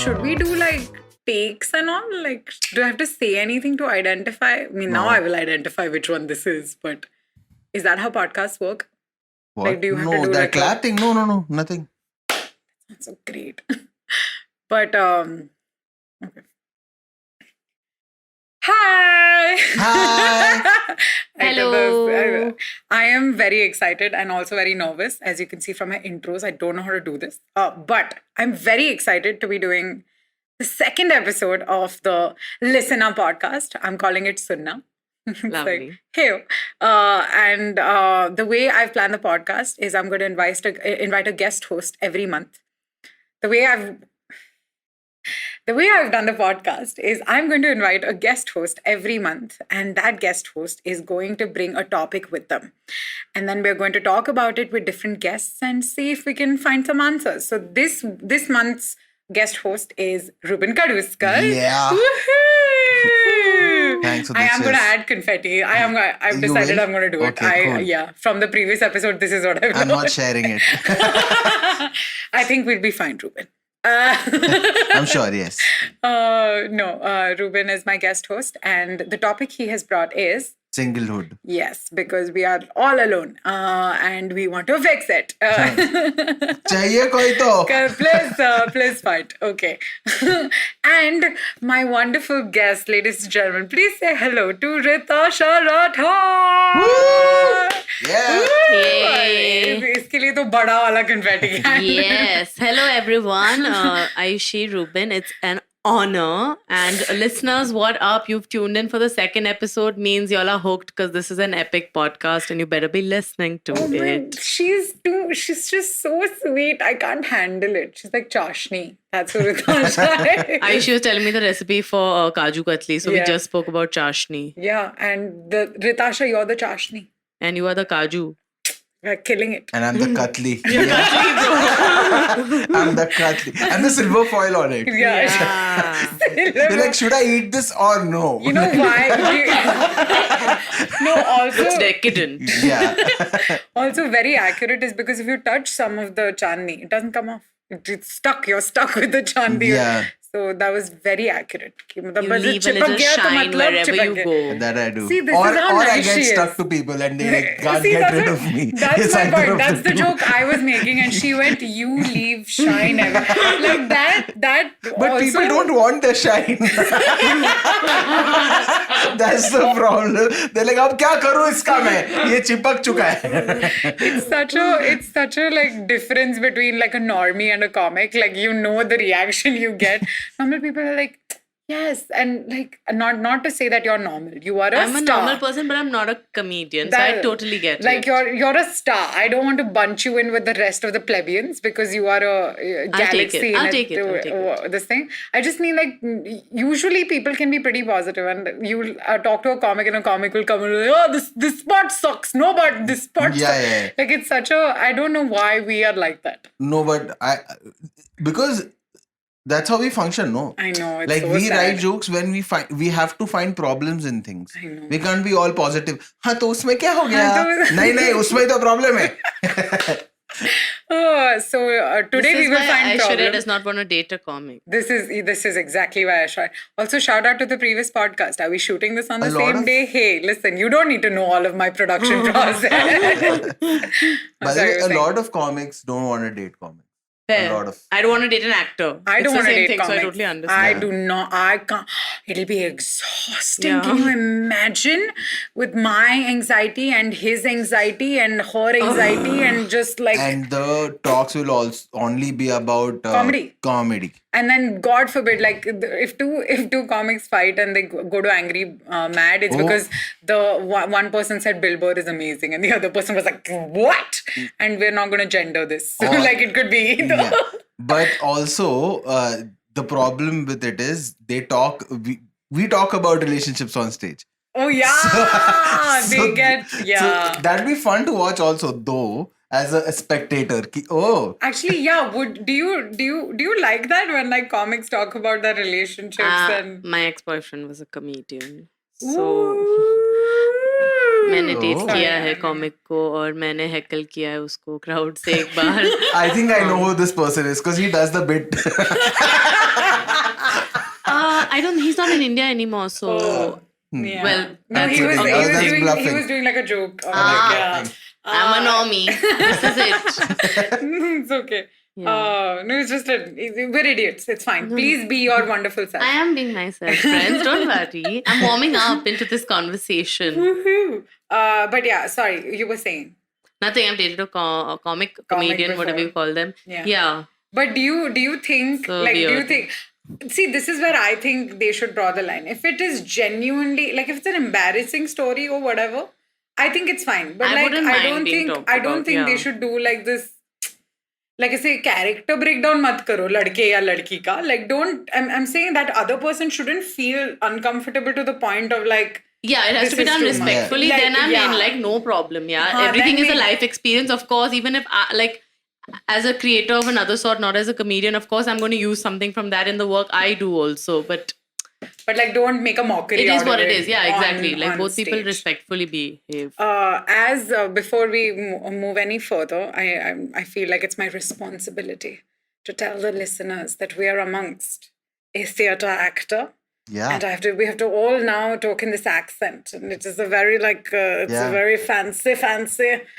should we do like takes and all? Like, do I have to say anything to identify? I mean, now No. I will identify which one this is, but is that how podcasts work? What? Like, do you have to No, do that like a- clapping. No, nothing. That's so great. But, okay. Hi! Hi! I did Hello. this. I am very excited and also very nervous. As you can see from my intros, I don't know how to do this. But I'm very excited to be doing the second episode of the Listen Up podcast. I'm calling it Sunna. It's Lovely. like, hey. And the way I've planned the podcast is I'm going to invite a guest host every month. The way I've done the podcast is I'm going to invite a guest host every month, and that guest host is going to bring a topic with them. And then we're going to talk about it with different guests and see if we can find some answers. So this month's guest host is Rueben Kaduskar. Yeah. Woohoo! Thanks for the I am going to cheers. add confetti. I've You decided will? I'm going to do it. Okay, cool. Yeah. From the previous episode, this is what I've I'm done. not sharing it. I think we'll be fine, Rueben. I'm sure, yes. Rueben is my guest host, and the topic he has brought is Singlehood. yes, because we are all alone, and we want to fix it. Chahiye koi to. Please fight. Okay. And my wonderful guest, ladies and gentlemen, please say hello to Rytasha Rathore. Woo! Yeah. Yay. इसके लिए तो बड़ा वाला confetti है. Yes. Hello, everyone. Aayushi, Rueben, it's an honor. And listeners, what up? You've tuned in for the second episode. Means y'all are hooked because this is an epic podcast and you better be listening to Oh, man, it. she's just so sweet. I can't handle it. She's like Chashni. That's who Rytasha is. Ayushi was telling me the recipe for Kaju Katli. So we Yeah. just spoke about Chashni. Yeah, and the Rytasha, you're the Chashni. And you are the Kaju. You're killing it. And I'm the Katli. I'm the Katli. And the silver foil on it. Yeah. You're like, should I eat this or no? You know why? No, also, It's decadent. Yeah. also very accurate is because if you touch some of the chandni, it doesn't come off. It's stuck. You're stuck with the chandni. Yeah. So that was very accurate. You leave a little shine wherever you go. That I do. See, this or is how or I nice get she stuck is. to people and they like, can't See, get that's rid what- of me. That's It's my either point. of That's the two. joke I was making, and she went, "You leave shine ever." Like that. But also, people don't want the shine. That's the problem. They're like, अब क्या करूँ इसका मैं? ये चिपक चुका है. It's such a like difference between like a normie and a comic. Like you know the reaction you get. Normal people are like, yes, and like not to say that you're normal. You are a I'm a star. normal person, but I'm not a comedian. So I That- totally get like it. you're a star. I don't want to bunch you in with the rest of the plebeians because you are a galaxy. I'll take it. This thing. I just mean like usually people can be pretty positive, and you talk to a comic and a comic will come and be like, oh, this spot sucks. No, but this spot Yeah, sucks. yeah. Like it's such a. I don't know why we are like that. No, but because that's how we function, no? I know. It's Like so we sad. write jokes when we have to find problems in things. I know. We can't be all positive. हाँ तो उसमें क्या हो गया? हाँ, तो- नहीं उसमें तो problem है. So today we will find Aishwarya problems. does not want to date a comic. This is exactly why I shot. Also, shout out to the previous podcast. Are we shooting this on the A lot same of- day? Hey, listen, you don't need to know all of my production process. By the Sorry, way, you a were saying. lot of comics don't want to date comics. Fair. A lot of. I don't want to date an actor. I It's don't the want to same date thing, comics. so I totally understand. I do not. I can't. It'll be exhausting. Yeah. Can you imagine with my anxiety and his anxiety and her anxiety and just like And the talks will also only be about Comedy. And then, God forbid, like if two comics fight and they go to angry mad, it's Oh. because the one person said Bill Burr is amazing and the other person was like, what? And we're not going to gender this. So Or- like it could be either. Yeah. But also, the problem with it is they talk. We talk about relationships on stage. Oh yeah, So yeah. that'd be fun to watch also, though, as a spectator. Oh, Actually, yeah. Do you like that when like comics talk about their relationships and My ex-boyfriend was a comedian. So मैंने date Oh. किया है comic को और मैंने हैकल किया है उसको crowd से एक बार. I think I know who this person is because he does the bit. He's not in India anymore, so Yeah. well, no, that's he was, okay. he, was That's doing, he bluffing. was doing like a joke. Ah. I'm a normie. This is it. It's okay. Yeah. No, it's just we're idiots. It's fine. No, Please be your wonderful self. I am being myself, friends. Don't worry. I'm warming up into this conversation. Woohoo. But yeah, sorry, you were saying. Nothing. I've dated a comic comedian, whatever you before. call them. Yeah. Yeah. But do you think So do you weird. think? See, this is where I think they should draw the line. If it is genuinely like if it's an embarrassing story or whatever, I think it's fine. But I like wouldn't mind being talked I don't about, think they yeah. should do like this. Like I say, character breakdown mat karo, ladke ya ladki ka. Like don't. I'm saying that other person shouldn't feel uncomfortable to the point of like. Yeah, it has This to be is done too much. respectfully. Like, Then I'm yeah. in, like, no problem. Yeah, Haan, everything then is a we- life experience. Of course, even if like as a creator of another sort, not as a comedian, of course, I'm going to use something from that in the work I do also. But But don't make a mockery. it is out what of it is. Yeah, on- exactly. Like on both people stage. respectfully behave. As before we move any further, I feel like it's my responsibility to tell the listeners that we are amongst a theatre actor. Yeah. And we have to all now talk in this accent, and it is a very it's a very fancy.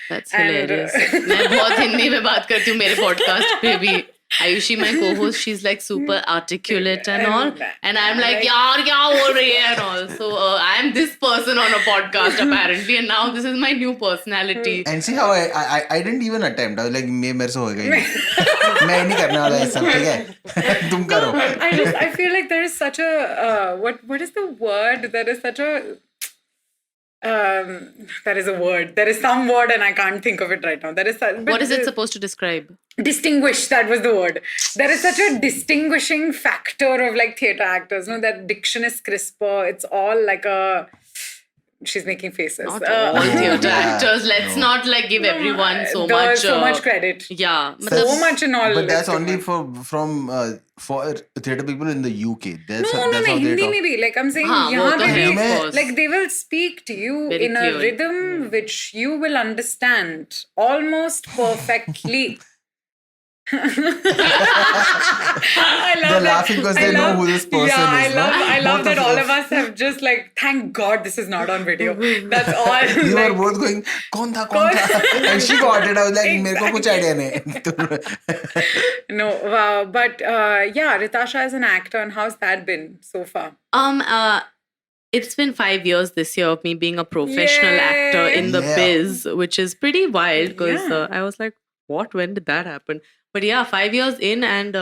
That's and, hilarious. मैं बहुत हिंदी में बात करती हूँ मेरे podcast पे भी. Ayushi, my co-host, she's like super articulate and all, and I'm like, yaar, kya ho rahi hai and all. So I'm this person on a podcast apparently, and now this is my new personality. And see how I didn't even attempt. I was like, मेरे से होएगा ही नहीं. मैं नहीं करने वाला ये सब, ठीक है? तुम करो. I feel like there is such a what is the word? There is such a there is a word. There is some word and I can't think of it right now. There is What is it supposed to describe? Distinguish, that was the word. There is such a distinguishing factor of like theatre actors. No, that diction is crisper. It's all like a. She's making faces. Not all theatre yeah, actors. Let's no. not like give everyone so much credit. Yeah, So much in all. But that's let's only do for theatre people in the UK. That's No, that's how they Hindi talk. में भी. Like I'm saying, हाँ, वो यहाँ तो पे है, भी, of course. like they will speak to you Very in a clearly. rhythm which you will understand almost perfectly. I love They're that. laughing because they know who this person yeah, is, no? I love Both that of all us. of us have just like, thank God this is not on video. That's all. You were like, both going, कौन था? And she got it. I was like, मेरे को कुछ idea नहीं. no, but yeah, Rytasha is an actor, and how's that been so far? It's been 5 years this year of me being a professional Yay! actor in the Yeah. biz, which is pretty wild because Yeah. I was like, what? When did that happen? But yeah, 5 years in and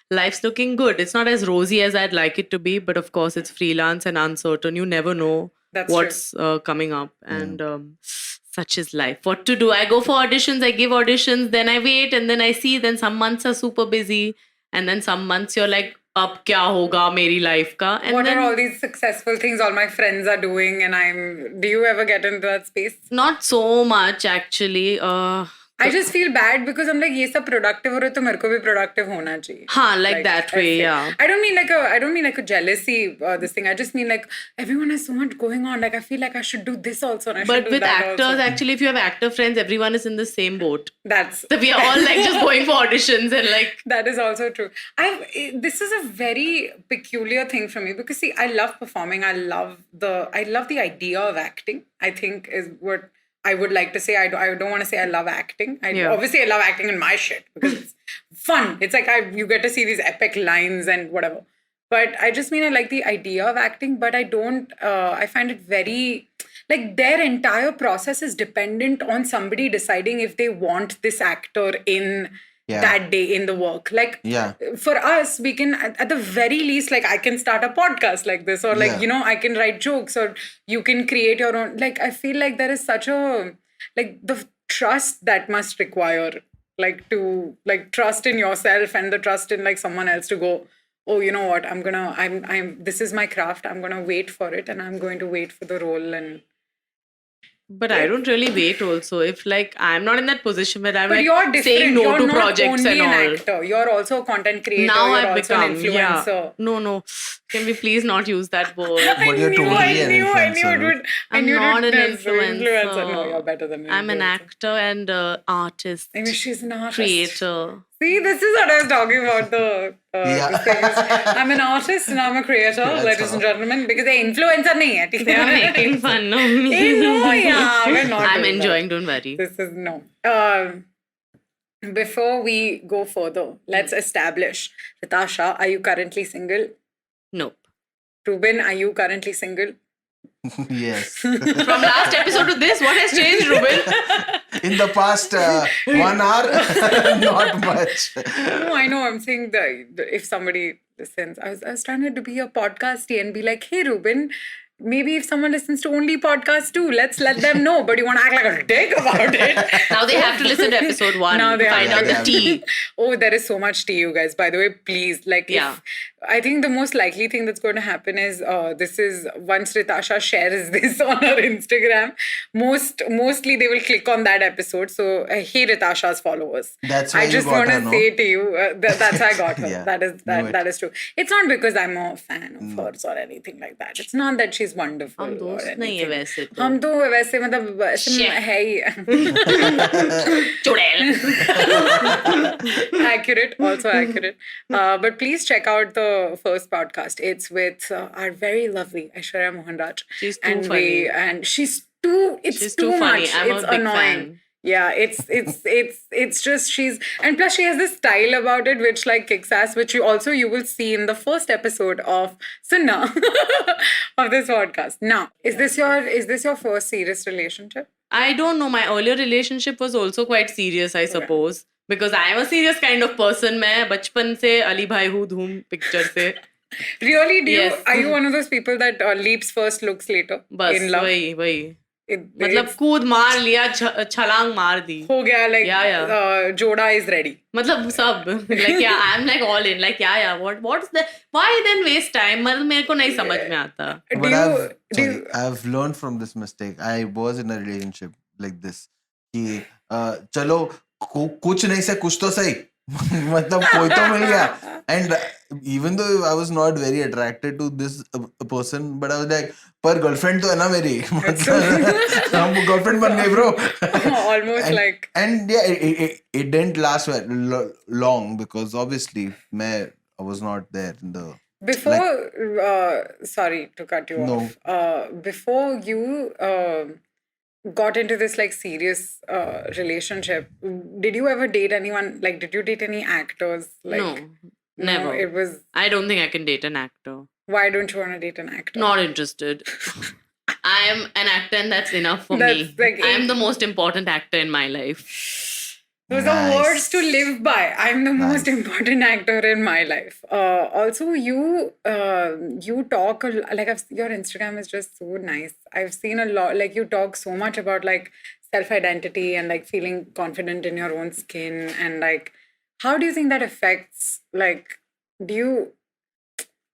life's looking good. It's not as rosy as I'd like it to be, but of course it's freelance and uncertain. You never know That's what's coming up. And such is life. What to do? I go for auditions, I give auditions, then I wait and then I see. Then some months are super busy. And then some months you're like, अब क्या होगा मेरी life का? And what then are all these successful things all my friends are doing, and do you ever get into that space? not so much actually. I just feel bad because I'm like, ये सब productive हो रहे तो मेरे को भी productive होना चाहिए. हाँ, like that way, ऐसे. yeah. I don't mean like a jealousy this thing. I just mean like everyone has so much going on. Like I feel like I should do this also and I should But do with that actors, also. actually, if you have actor friends, everyone is in the same boat. That's So we are all like just going for auditions and like. that is also true. This is a very peculiar thing for me because see, I love performing. I love the idea of acting. I think is what I would like to say. I don't want to say I love acting. Obviously I love acting in my shit because it's fun. It's like you get to see these epic lines and whatever. But I just mean I like the idea of acting, but I don't. I find it very like their entire process is dependent on somebody deciding if they want this actor in that day in the work. Like for us, we can at the very least, like I can start a podcast like this, or like I can write jokes, or you can create your own. Like I feel like there is such a like the trust that must require like to like trust in yourself and the trust in like someone else to go, oh, you know what, I'm this is my craft, I'm gonna wait for it and I'm going to wait for the role. And But I don't really wait also. If like I'm not in that position where I'm but like you're different. saying no you're to not projects only and an all. actor. You're also a content creator. Now you're I've also become an influencer. No. Can we please not use that word? But you're totally an influencer. I knew not it an was influencer. No, you're better than an I'm an influencer. actor and artist. I mean, she's an artist. Creator. See, this is what I was talking about. The things. I'm an artist and I'm a creator, That's ladies and all. gentlemen, because they're influencer nahi hai. They are making fun of me. They know, yeah. We're not I'm doing that. enjoying, don't worry. This is no. Before we go further, let's establish. Rytasha, are you currently single? Nope. Ruben, are you currently single? Yes. From last episode to this, what has changed, Ruben? In the past 1 hour, not much. No, I know. I'm saying that if somebody listens, I was trying to be a podcasty and be like, hey, Ruben, maybe if someone listens to only podcasts too, let's let them know. But you want to act like a dick about it. Now they have to listen to episode 1 Now they to have find to. out the Yeah. tea. Oh, there is so much tea, you guys. By the way, please, like, Yeah. I think the most likely thing that's going to happen is this is once Rytasha shares this on her Instagram, mostly they will click on that episode. So, hey, Rytasha's followers. That's why I you just got want her, to no? say to you that's how I got her. Yeah, That is knew it. that is true. It's not because I'm a fan of hers or anything like that. It's not that she's wonderful. हम or दोस्त नहीं है anything. वैसे तो. हम तो वैसे मतलब ऐसे Shit. है ही. चुड़ैल. Accurate, also accurate. But please check out the first podcast. It's with our very lovely Aishwarya Mohanraj. She's too and funny. And she's too. It's She's too too funny. much. I'm a It's big annoying. fan. Yeah, it's just she's, and plus she has this style about it which like kicks ass, which you will see in the first episode of Sunna of this podcast. Now, is this your first serious relationship? I don't know. My earlier relationship was also quite serious, I suppose. Because I am a serious kind of person. मैं बचपन से अली भाई हूँ धूम picture से. Really? Yes. Are you one of those people that leaps first, looks later बस in love? वही. It- मतलब it's कूद मार लिया छलांग मार दी. हो गया, like Yeah. Joda is ready. मतलब सब like yeah, I'm like all in like yeah what's the why then waste time मतलब मेरे को नहीं समझ में आता. But I've learned from this mistake. I was in a relationship like this. कि चलो कुछ नहीं से कुछ तो सही. मतलब कोई तो मिल गया. And even though I was not very attracted to this person, but I was like, पर girlfriend तो है ना मेरी. मतलब हम girlfriend बन गए bro. Almost like. And yeah, it didn't last long because obviously I was not there in the. Before, sorry to cut you No. off. Before you got into this like serious relationship, did you ever date anyone? Like, did you date any actors? Like, No, never. It was. I don't think I can date an actor. Why don't you want to date an actor? Not interested. I am an actor and that's enough for That's me. like I am the most important actor in my life. Those Nice. are words to live by. I'm the most important actor in my life. Also, you talk your Instagram is just so nice. I've seen a lot. Like you talk so much about like self-identity and like feeling confident in your own skin, and like how do you think that affects like do you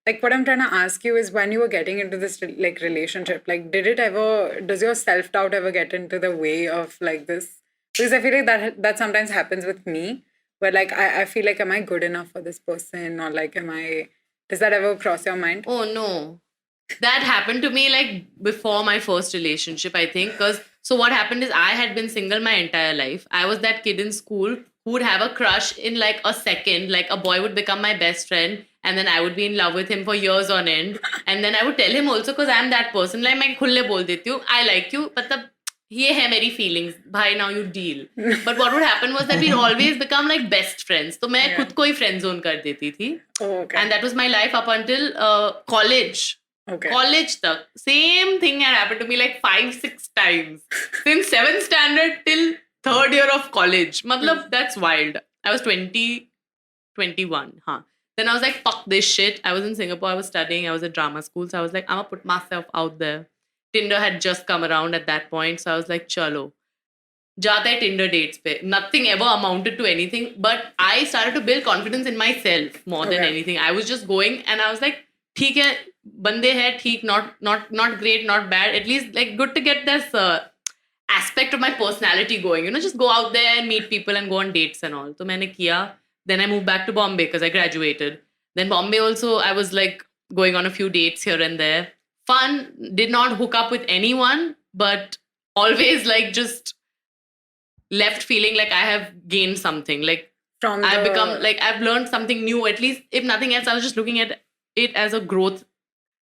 like what I'm trying to ask you is when you were getting into this like relationship, like does your self-doubt ever get into the way of like this? Because I feel like that sometimes happens with me, where like I feel like, am I good enough for this person, or like does that ever cross your mind? Oh no. That happened to me like before my first relationship, I think. So what happened is I had been single my entire life. I was that kid in school who would have a crush in like a second. Like a boy would become my best friend and then I would be in love with him for years on end. And then I would tell him also because I'm that person. Like मैं खुले बोल देती हूँ, I like you. मतलब ये है मेरी feelings. Bhai, now you deal. But what would happen was that we'd always become like best friends. तो मैं खुद को ही friend zone कर देती थी. Oh, okay. And that was my life up until college. Okay. College tak. Same thing had happened to me like 5-6 times. Since 7th standard till 3rd year of college. Matlab, that's wild. I was 21. Then I was like, fuck this shit. I was in Singapore. I was studying. I was at drama school. So I was like, I'm going to put myself out there. Tinder had just come around at that point. So I was like, chalo. Jata hai Tinder dates pe. Nothing ever amounted to anything. But I started to build confidence in myself more than anything. I was just going and I was like, theek hai, bande hai, theek, not great, not bad. At least like good to get this aspect of my personality going. You know, just go out there and meet people and go on dates and all. So maine kiya. Then I moved back to Bombay because I graduated. Then Bombay also, I was like going on a few dates here and there. Fun, did not hook up with anyone, but always like just left feeling like I have gained something. Like From I've the- become like, I've learned something new. At least, if nothing else, I was just looking at it as a growth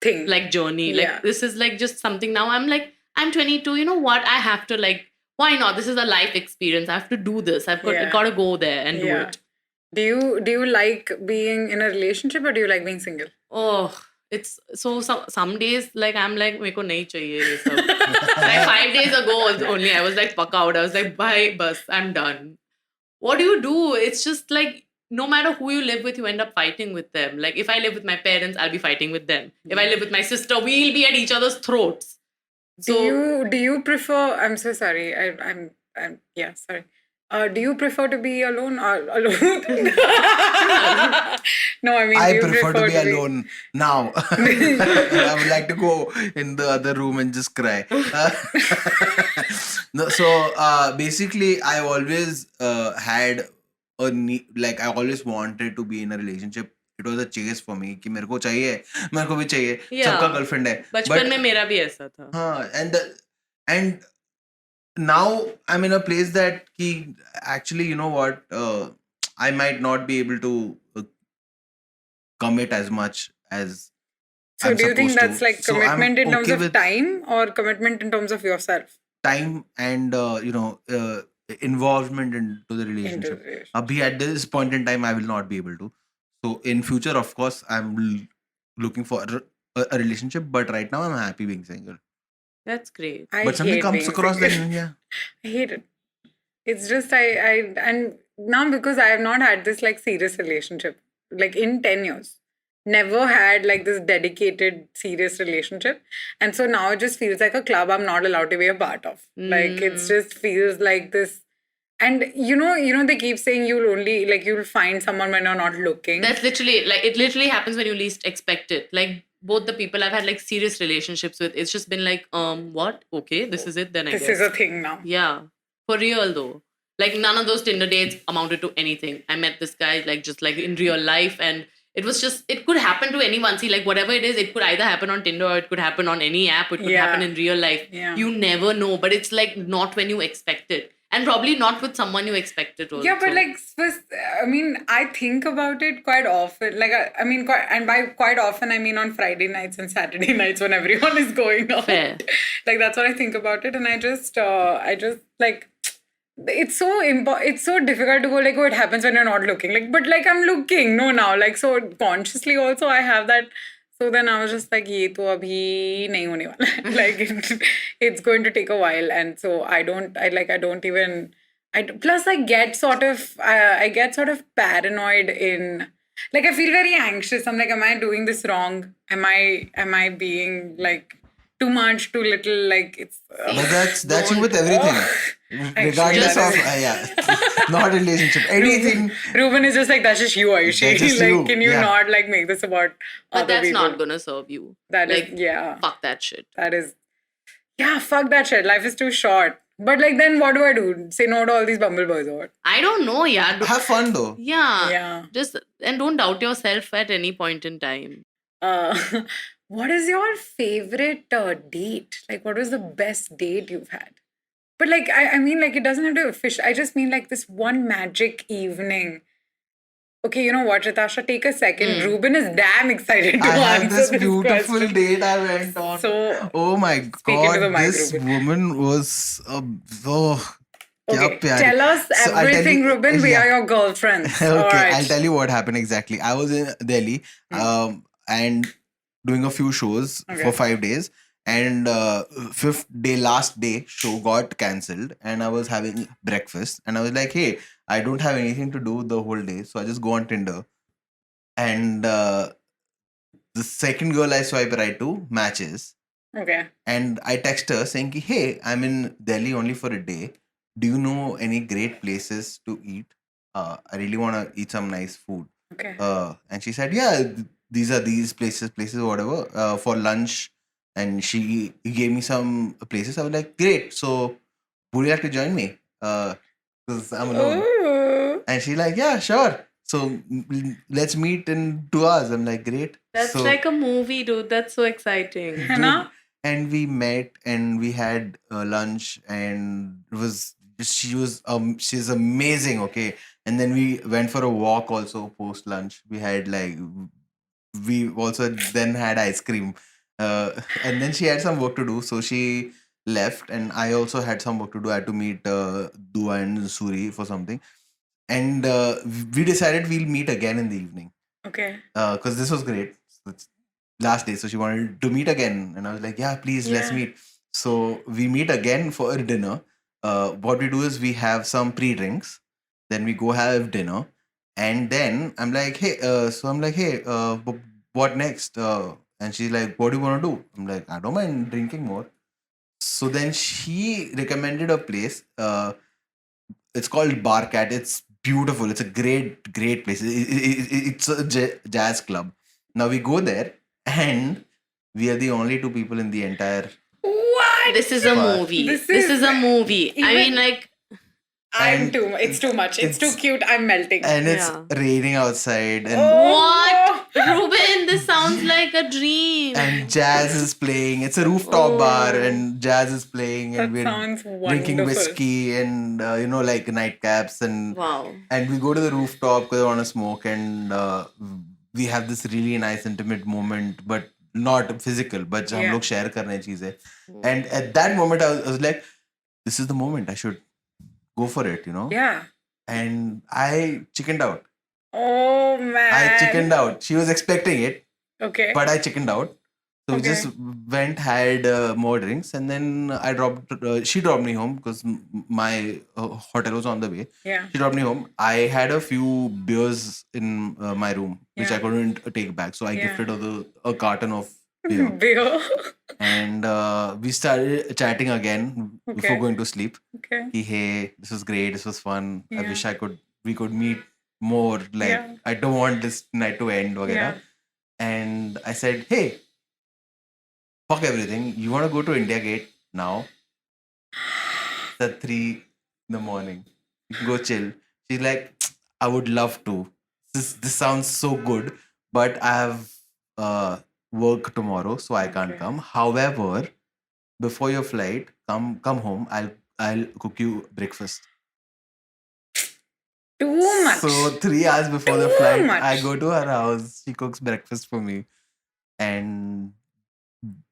thing. like journey. Yeah. Like, this is like just something now. I'm like, I'm 22. You know what? I have to like, why not? This is a life experience. I have to do this. I've Yeah. got to go there and do Yeah. it. Do you like being in a relationship or do you like being single? Oh, it's so some days like I'm like, meko nahi chahiye ye sab. Like 5 days ago only, I was like, fuck out. I was like, bye, bus, I'm done. What do you do? It's just like, no matter who you live with, you end up fighting with them. Like, if I live with my parents, I'll be fighting with them. If I live with my sister, we'll be at each other's throats. So Do you prefer? I'm so sorry. I'm yeah, sorry. Do you prefer to be alone or alone? No, I mean, I do you prefer to be alone now. I would like to go in the other room and just cry. No, so basically, I always had a need, like I always wanted to be in a relationship. It was a chase for me कि मेरे को चाहिए, मेरे को भी चाहिए, Yeah. सबका girlfriend है. बचपन में मेरा भी ऐसा था. हाँ, and now I'm in a place that actually, you know what, I might not be able to commit as much as So I'm do you think supposed that's to. like So I'm commitment in terms okay of with time or commitment in terms of yourself? time and involvement into the Into relationship. the relationship. Abhi at this point in time, I will not be able to. So in future, of course, I'm looking for a relationship, but right now I'm happy being single. That's great. I But something hate comes being across, single. then yeah. I hate it. It's just and now because I have not had this like serious relationship like in 10 years. Never had like this dedicated serious relationship. And so now it just feels like a club I'm not allowed to be a part of. Like it just feels like this. And you know they keep saying you'll find someone when you're not looking. That's literally like, it literally happens when you least expect it. Like, both the people I've had like serious relationships with, it's just been like, what? Okay, this is it then, I This guess. is a thing now. Yeah. For real though. Like, none of those Tinder dates amounted to anything. I met this guy like just like in real life, and it was just, it could happen to anyone. See, like whatever it is, it could either happen on Tinder or it could happen on any app. It could Yeah. happen in real life. Yeah. You never know, but it's like not when you expect it. And probably not with someone you expect it also. Yeah, but like, I mean, I think about it quite often. Like, I mean, and by quite often, I mean on Friday nights and Saturday nights when everyone is going out. Fair. Like, that's what I think about it. And I just like, it's so difficult to go like, oh, it happens when you're not looking. Like, but like, I'm looking. No, now. Like, so consciously also, I have that. So then I was just like, ye to abhi nahi hone wala hai. Like, it's going to take a while. And so plus I get sort of paranoid in, like, I feel very anxious. I'm like, am I doing this wrong? Am I being like too much, too little? Like, it's... But that's you with everything. Regardless of, not relationship, anything. Ruben is just like, that's just you, Aayushi. That's just like, you. can you Yeah. not like make this about But other that's people? not gonna serve you. That is, like, yeah. Fuck that shit. That is, yeah, fuck that shit. Life is too short. But like, then what do I do? Say no to all these bumble boys or what? I don't know, yeah. Have fun though. Yeah. Yeah. Just, and don't doubt yourself at any point in time. What is your favorite date? Like, what was the best date you've had? But like, I mean, like, it doesn't have to be official. I just mean like this one magic evening. Okay, you know what, Rytasha? Take a second. Ruben is damn excited to I have answer this this beautiful question. date I went on. So, Oh my into the god, mic, this Ruben. woman was okay, kya pyari. tell us So I'll tell everything, you- Ruben. We yeah. are your girlfriends. Okay, All right. I'll tell you what happened exactly. I was in Delhi and doing a few shows Okay. for 5 days, and last day show got cancelled, and I was having breakfast, and I was like, hey, I don't have anything to do the whole day, so I just go on Tinder, and the second girl I swipe right to matches. Okay. And I text her saying, ki, hey, I'm in Delhi only for a day. Do you know any great places to eat? I really want to eat some nice food. Okay. And she said, yeah, these are these places, whatever, for lunch. And she gave me some places. I was like, great. So would you like to join me? Because I'm alone. Ooh. And she's like, yeah, sure. So let's meet in 2 hours. I'm like, great. That's So- like a movie, dude. That's so exciting. है ना? and we met and we had lunch, and it was she's amazing. Okay, and then we went for a walk also post lunch. We also then had ice cream, and then she had some work to do, so she left, and I also had some work to do. I had to meet Dua and Suri for something, and we decided we'll meet again in the evening. Okay. Because this was great. It's last day, so she wanted to meet again, and I was like, "Yeah, please, let's Yeah. meet." So we meet again for dinner. What we do is we have some pre-drinks, then we go have dinner, and then I'm like, "Hey, what next?" And she's like, "What do you want to do?" I'm like, "I don't mind drinking more." So then she recommended a place. It's called Bar Cat. It's beautiful. It's a great place. It's a jazz club. Now we go there, and we are the only two people in the entire. What? This is a Bar. movie. This This is is a movie. I mean, even- like, And It's too much. It's too cute. I'm melting. And it's Yeah. raining outside, and what? no. Ruben, this sounds like a dream. and jazz is playing. It's a rooftop bar, and jazz is playing, and That we're sounds drinking wonderful. whiskey and like nightcaps, and Wow. we go to the rooftop because I want to smoke, and we have this really nice intimate moment, but not physical, but हम Yeah. लोग share करने चीजें. And at that moment I was like, this is the moment, I should go for it, Yeah. and I chickened out. Oh man. I chickened out. She was expecting it, Okay. but I chickened out. So we Okay. just went, had more drinks, and then she dropped me home because my hotel was on the way. Yeah. She dropped me home. I had a few beers in my room, which I Yeah. couldn't take back. So I Yeah. gifted her a carton of beer. Beer. And we started chatting again before Okay. going to sleep. Okay. Hey, this was great. This was fun. I Yeah. wish we could meet more. Like, Yeah. I don't want this night to end. Vagera. Yeah. And I said, hey, fuck everything. You want to go to India Gate now? It's at 3 in the morning. You can go chill. She's like, I would love to. This sounds so good, but I have work tomorrow, so I can't Okay. come. However, before your flight, come home. I'll cook you breakfast. Too much. So 3 hours before the Too flight, much. I go to her house. She cooks breakfast for me, and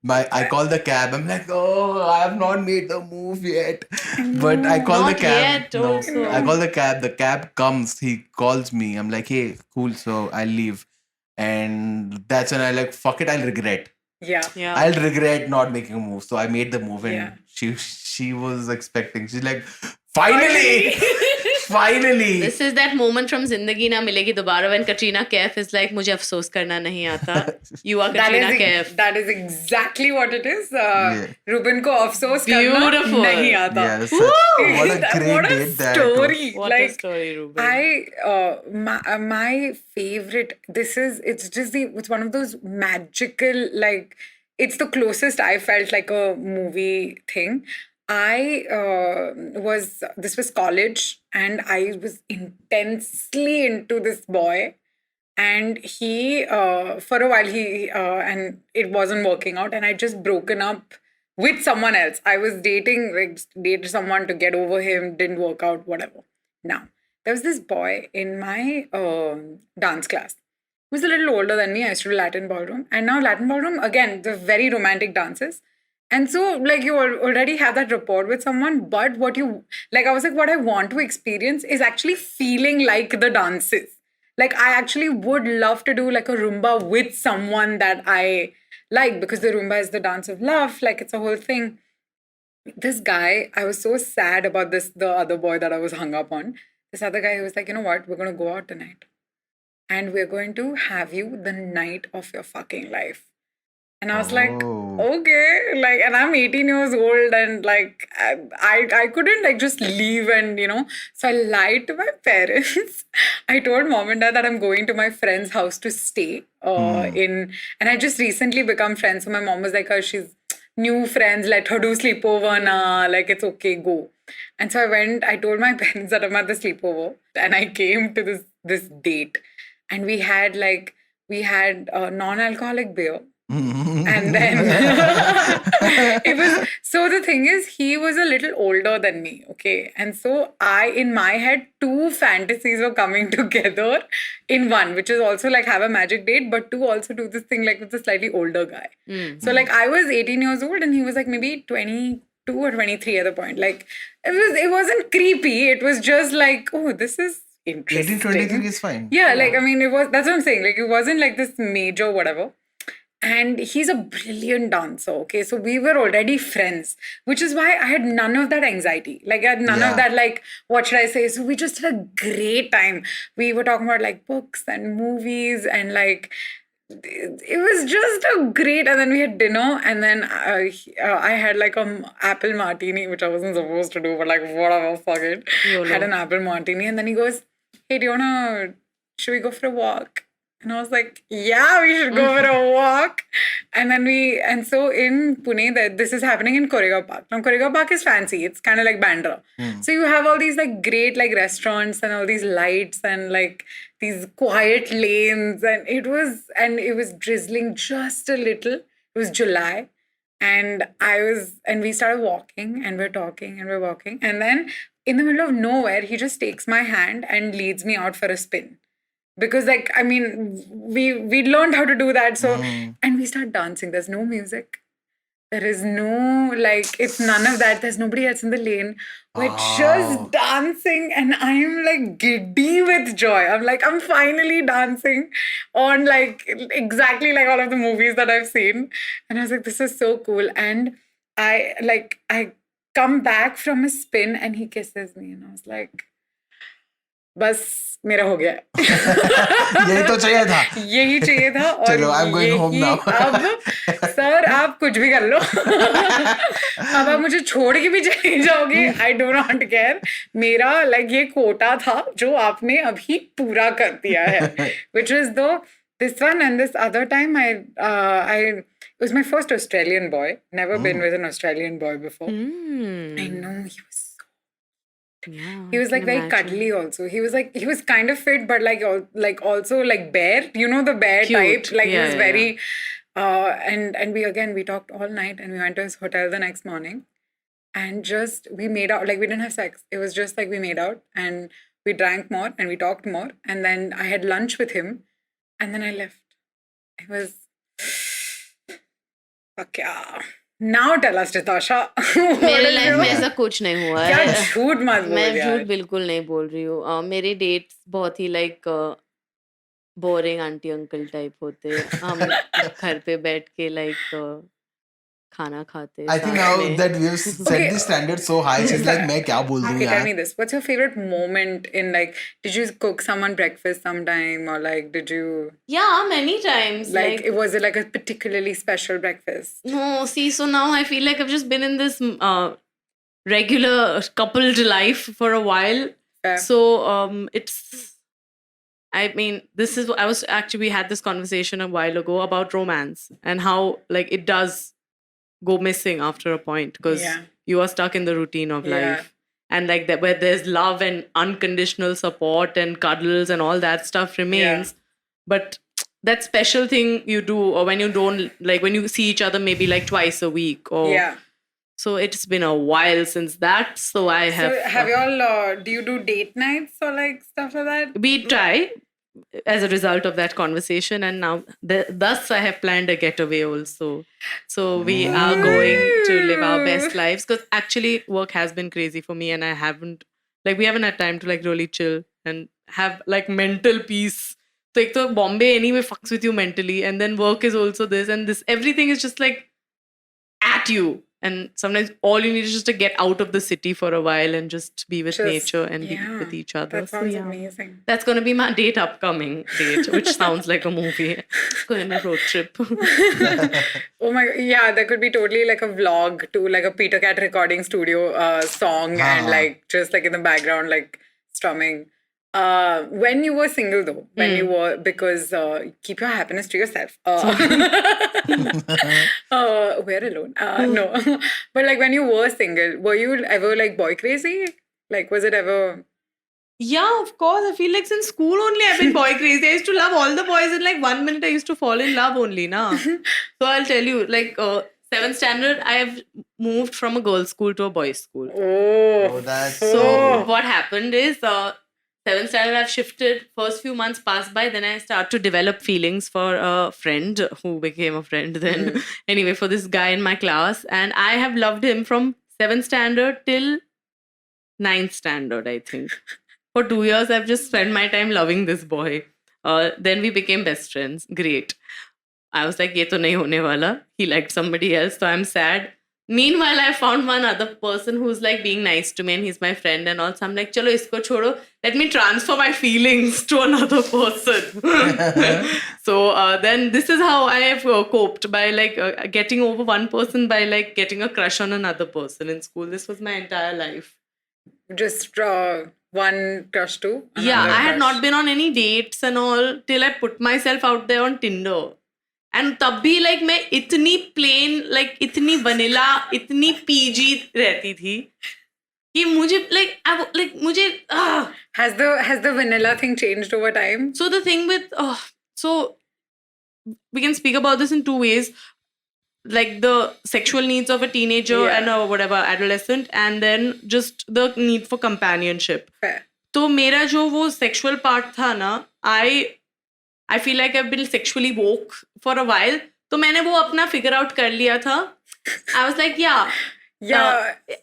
I call the cab. I'm like, oh, I have not made the move yet. But I call the Not cab. yet, No, also. I call the cab. The cab comes. He calls me. I'm like, hey, cool. So I'll leave. And that's when I like, fuck it. I'll regret. Yeah. Yeah. I'll regret not making a move. So I made the move, and Yeah. she was expecting. She's like, finally, finally. This is that moment from Zindagi Na Milegi Dobara when Katrina Kaif is like, मुझे अफसोस करना नहीं आता. You are Katrina Kaif. That is exactly what it is. Yeah. Ruben ko afsos karna Beautiful. nahi aata. Yeah, what a great What a date that was. story. What a story, Ruben. My favorite, it's one of those magical, like, it's the closest I felt like a movie thing. This was college, and I was intensely into this boy, and he, for a while, and it wasn't working out, and I'd just broken up with someone else. I was dated someone to get over him, didn't work out, whatever. Now, there was this boy in my dance class. He was a little older than me. I used to do Latin ballroom. And now Latin ballroom, again, the very romantic dances. And so, like, you already have that rapport with someone. But what I want to experience is actually feeling like the dances. Like, I actually would love to do like a Roomba with someone that I like, because the Roomba is the dance of love. Like, it's a whole thing. This guy, I was so sad about the other boy that I was hung up on. This other guy, he was like, you know what? We're going to go out tonight, and we're going to have you the night of your fucking life. And I was like, Oh. okay, like, and I'm 18 years old, and like, I couldn't like just leave, and so I lied to my parents. I told mom and dad that I'm going to my friend's house to stay and I just recently become friends. So my mom was like, oh, she's new friends, let her do sleepover na, like, it's okay, go. And so I told my parents that I'm at the sleepover, and I came to this date, and we had non-alcoholic beer. And then it was, so the thing is, he was a little older than me, okay? And so in my head, two fantasies were coming together in one, which is also like have a magic date, but two also do this thing like with a slightly older guy. So like I was 18 years old and he was like maybe 22 or 23 at the point. Like it wasn't creepy. It was just like, oh, this is interesting. 18-23 is fine. Yeah, like I mean, that's what I'm saying. Like it wasn't like this major whatever. And he's a brilliant dancer, okay? So we were already friends, which is why I had none of that anxiety. Like I had none of that, like, what should I say? So we just had a great time. We were talking about like books and movies and like, it was just a great, and then we had dinner, and then I had like an apple martini, which I wasn't supposed to do, but like whatever, fuck it. Had an apple martini, and then he goes, hey, should we go for a walk? And I was like, yeah, we should go for a walk. And so in Pune, this is happening in Koregaon Park. Now, Koregaon Park is fancy. It's kind of like Bandra. So you have all these like great like restaurants and all these lights and like these quiet lanes. And it was drizzling just a little. It was July. And we started walking and we're talking and we're walking. And then in the middle of nowhere, he just takes my hand and leads me out for a spin. Because like, I mean, we learned how to do that. So, and we start dancing. There's no music. There is no, like, it's none of that. There's nobody else in the lane. We're just dancing and I'm like giddy with joy. I'm like, I'm finally dancing on like exactly like all of the movies that I've seen. And I was like, this is so cool. And I come back from a spin and he kisses me. And I was like, बस मेरा हो गया यही तो चाहिए था यही चाहिए था और चलो I'm going home now अब सर आप कुछ भी कर लो अब आप मुझे छोड़ के भी चले जाओगे I do not care मेरा like ये कोटा था जो आपने अभी पूरा कर दिया है which was this one and this other time it was my first Australian boy never been with an Australian boy before I know he was he was like very cuddly also. He was kind of fit, but like also like bear, you know, the bear Cute. type. Like he was very, and we talked all night and we went to his hotel the next morning and just, we made out, like we didn't have sex. It was just like we made out and we drank more and we talked more. And then I had lunch with him and then I left. It was, fuck yeah. Now tell us, Rytasha. मेरे life में ऐसा कुछ नहीं हुआ है क्या झूठ मत बोल मैं झूठ बिल्कुल नहीं बोल रही हूँ मेरे डेट्स बहुत ही like boring aunty uncle type होते हम घर पे बैठ के लाइक खाना खाते I think now that we have set the standard so high she's like मैं क्या बोल दूँ Okay, यार tell me this. What's your favorite moment in like, did you cook someone breakfast sometime or like, did you... Yeah, many times. Like was it like a particularly special breakfast? No, see, so now I feel like I've just been in this regular coupled life for a while. Yeah. So it's... I mean, we had this conversation a while ago about romance and how like it does go missing after a point because you are stuck in the routine of life and like that where there's love and unconditional support and cuddles and all that stuff remains but that special thing you do or when you don't like when you see each other maybe like twice a week or so it's been a while since that so I have you all do you do date nights or like stuff like that? We try as a result of that conversation and now thus I have planned a getaway also so we are going to live our best lives because actually work has been crazy for me and I haven't like we haven't had time to like really chill and have like mental peace so Bombay anyway fucks with you mentally and then work is also this and this everything is just like at you and sometimes all you need is just to get out of the city for a while and just be with nature and be with each other. That sounds amazing. That's going to be my upcoming date, which sounds like a movie. Going on a road trip. Oh my, yeah, there could be totally like a vlog to like a Peter Cat recording studio song and like just like in the background like strumming. When you were single though, when you were, because keep your happiness to yourself. We're alone. No. But like when you were single, were you ever like boy crazy? Like was it ever... Yeah, of course. I feel like since school only I've been boy crazy. I used to love all the boys in like 1 minute. I used to fall in love only, na. So I'll tell you, like 7th standard, I have moved from a girls' school to a boys' school. Oh, that's So what happened is 7th standard I've shifted. First few months passed by, then I start to develop feelings for a friend who became a friend then. Anyway, for this guy in my class, and I have loved him from 7th standard till 9th standard, I think. For 2 years, I've just spent my time loving this boy. Then we became best friends. Great. I was like, ye to nahi hone wala. He liked somebody else, so I'm sad. Meanwhile, I found one other person who's like being nice to me and he's my friend and all. So I'm like, chalo, isko chodo. Let me transfer my feelings to another person. So then this is how I have coped by like getting over one person by like getting a crush on another person in school. This was my entire life. Just one crush to another Yeah, I had crush. not been on any dates and all till I put myself out there on Tinder. And तब भी like मैं इतनी plain, like इतनी vanilla, इतनी PG रहती थी कि मुझे like मुझे Has the vanilla thing changed over time? So the thing with so we can speak about this in two ways, like the sexual needs of a teenager and a whatever adolescent, and then just the need for companionship. Fair. तो मेरा जो वो sexual part था ना, I feel like I've been sexually woke for a while. तो मैंने वो अपना figure out कर लिया था. I was like, yeah,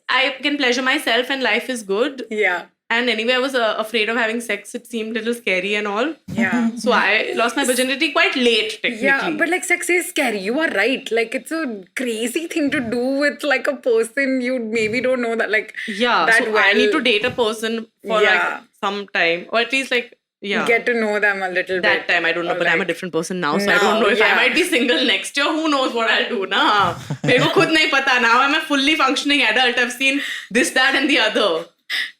I can pleasure myself and life is good. Yeah. And anyway, I was afraid of having sex. It seemed a little scary and all. Yeah. So I lost my virginity quite late, technically. Yeah, but like sex is scary. You are right. Like it's a crazy thing to do with like a person you maybe don't know that like that so well. I need to date a person for like some time, or at least like get to know them a little bit. That time I don't know, but like, I'm a different person now, so I don't know if I might be single next year. Who knows what I'll do? Na, मेरे को खुद नहीं पता. Now I'm a fully functioning adult. I've seen this, that, and the other.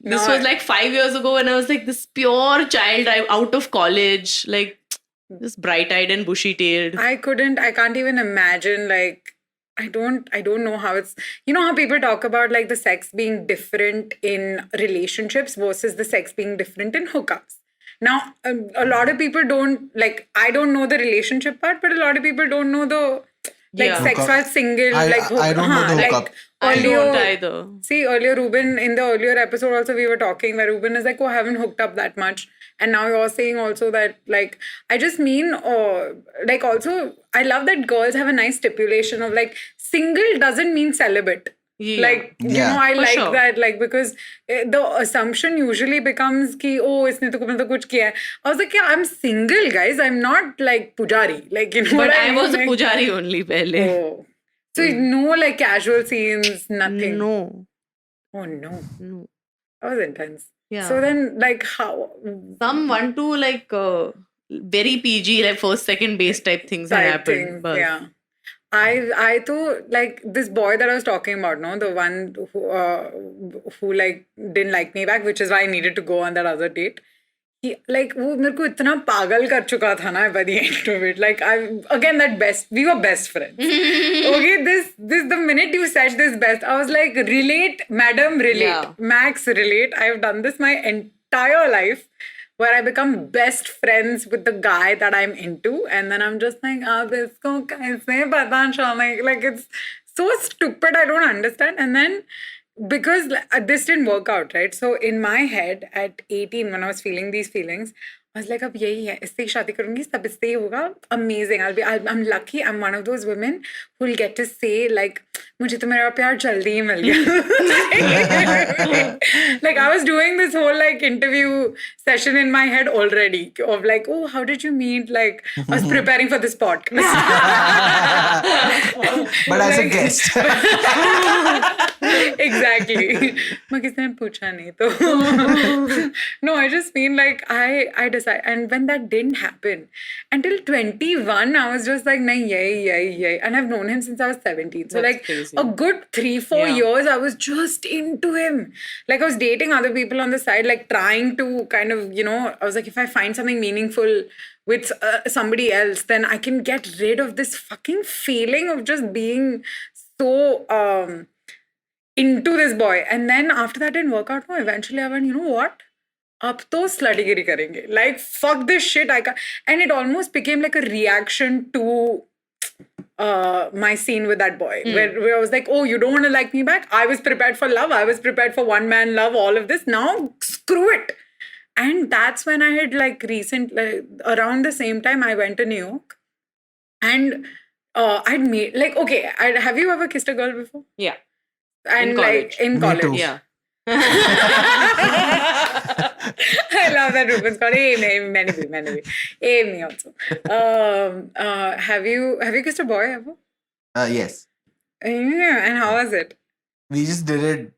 This was like 5 years ago when I was like this pure child out of college, like just bright-eyed and bushy-tailed. I can't even imagine like I don't know how it's, you know how people talk about like the sex being different in relationships versus the sex being different in hookups. Now, a lot of people don't like, I don't know the relationship part, but a lot of people don't know the like sex while single. I don't know the hookup. I don't either. See, earlier Rueben, in the earlier episode also we were talking where Rueben is like, oh, I haven't hooked up that much. And now you're saying also that like, I just mean, like also, I love that girls have a nice stipulation of like, single doesn't mean celibate. Yeah. Like, you know, I for like sure. that, like, because the assumption usually becomes ki, oh, isne to kuch kiya hai. I was like, yeah, I'm single, guys. I'm not like pujari. Like, you know But what I mean? was a Like, pujari only pehle. oh. So no like casual scenes, nothing. No. Oh no. No. That was intense. Yeah. So then like how? Some 1, 2 like very PG, like first, second base type things have happened. Things, But yeah. I thought like this boy that I was talking about, no, the one who like didn't like me back, which is why I needed to go on that other date. He like वो मेरे को इतना पागल कर चुका था ना by the end of it. Like we were best friends. Okay, this the minute you said this best, I was like, relate, madam, relate, Max, relate. I have done this my entire life, where I become best friends with the guy that I'm into, and then I'm just like, isko kaise pata chala? Like it's so stupid. I don't understand. And then because this didn't work out, right? So in my head at 18, when I was feeling these feelings, I was like, अब यही है, इससे ही शादी करूंगी, तब इससे ही होगा. Amazing. I'm lucky. I'm one of those women who will get to say like, मुझे तो मेरा प्यार जल्दी ही मिल गया. Like I was doing this whole like interview session in my head already of like, oh, how did you meet? Like I was preparing for this podcast. But as a guest. Exactly. मैं किसी ने पूछा नहीं तो. No, I just mean like I decided, and when that didn't happen until 21, I was just like, nahi, yay. And I've known him since I was 17. So That's like crazy. a good 3-4 years, I was just into him. Like I was dating other people on the side, like trying to kind of, you know, I was like, if I find something meaningful with somebody else, then I can get rid of this fucking feeling of just being so into this boy. And then after that didn't work out, no, eventually I went, you know what? अब तो sluttyगिरी करेंगे. Like, fuck this shit. I can't. And it almost became like a reaction to my scene with that boy, where I was like, oh, you don't want to like me back? I was prepared for love. I was prepared for one man love, all of this. Now, screw it. And that's when I had like around the same time, I went to New York. And I'd made, like, okay, have you ever kissed a girl before? Yeah. And In college. like, in Me college. too. Yeah. I love that Ruben's called. Hey, many. Hey, me also. Have you kissed a boy ever? Yes. Yeah, and how was it? We just did it.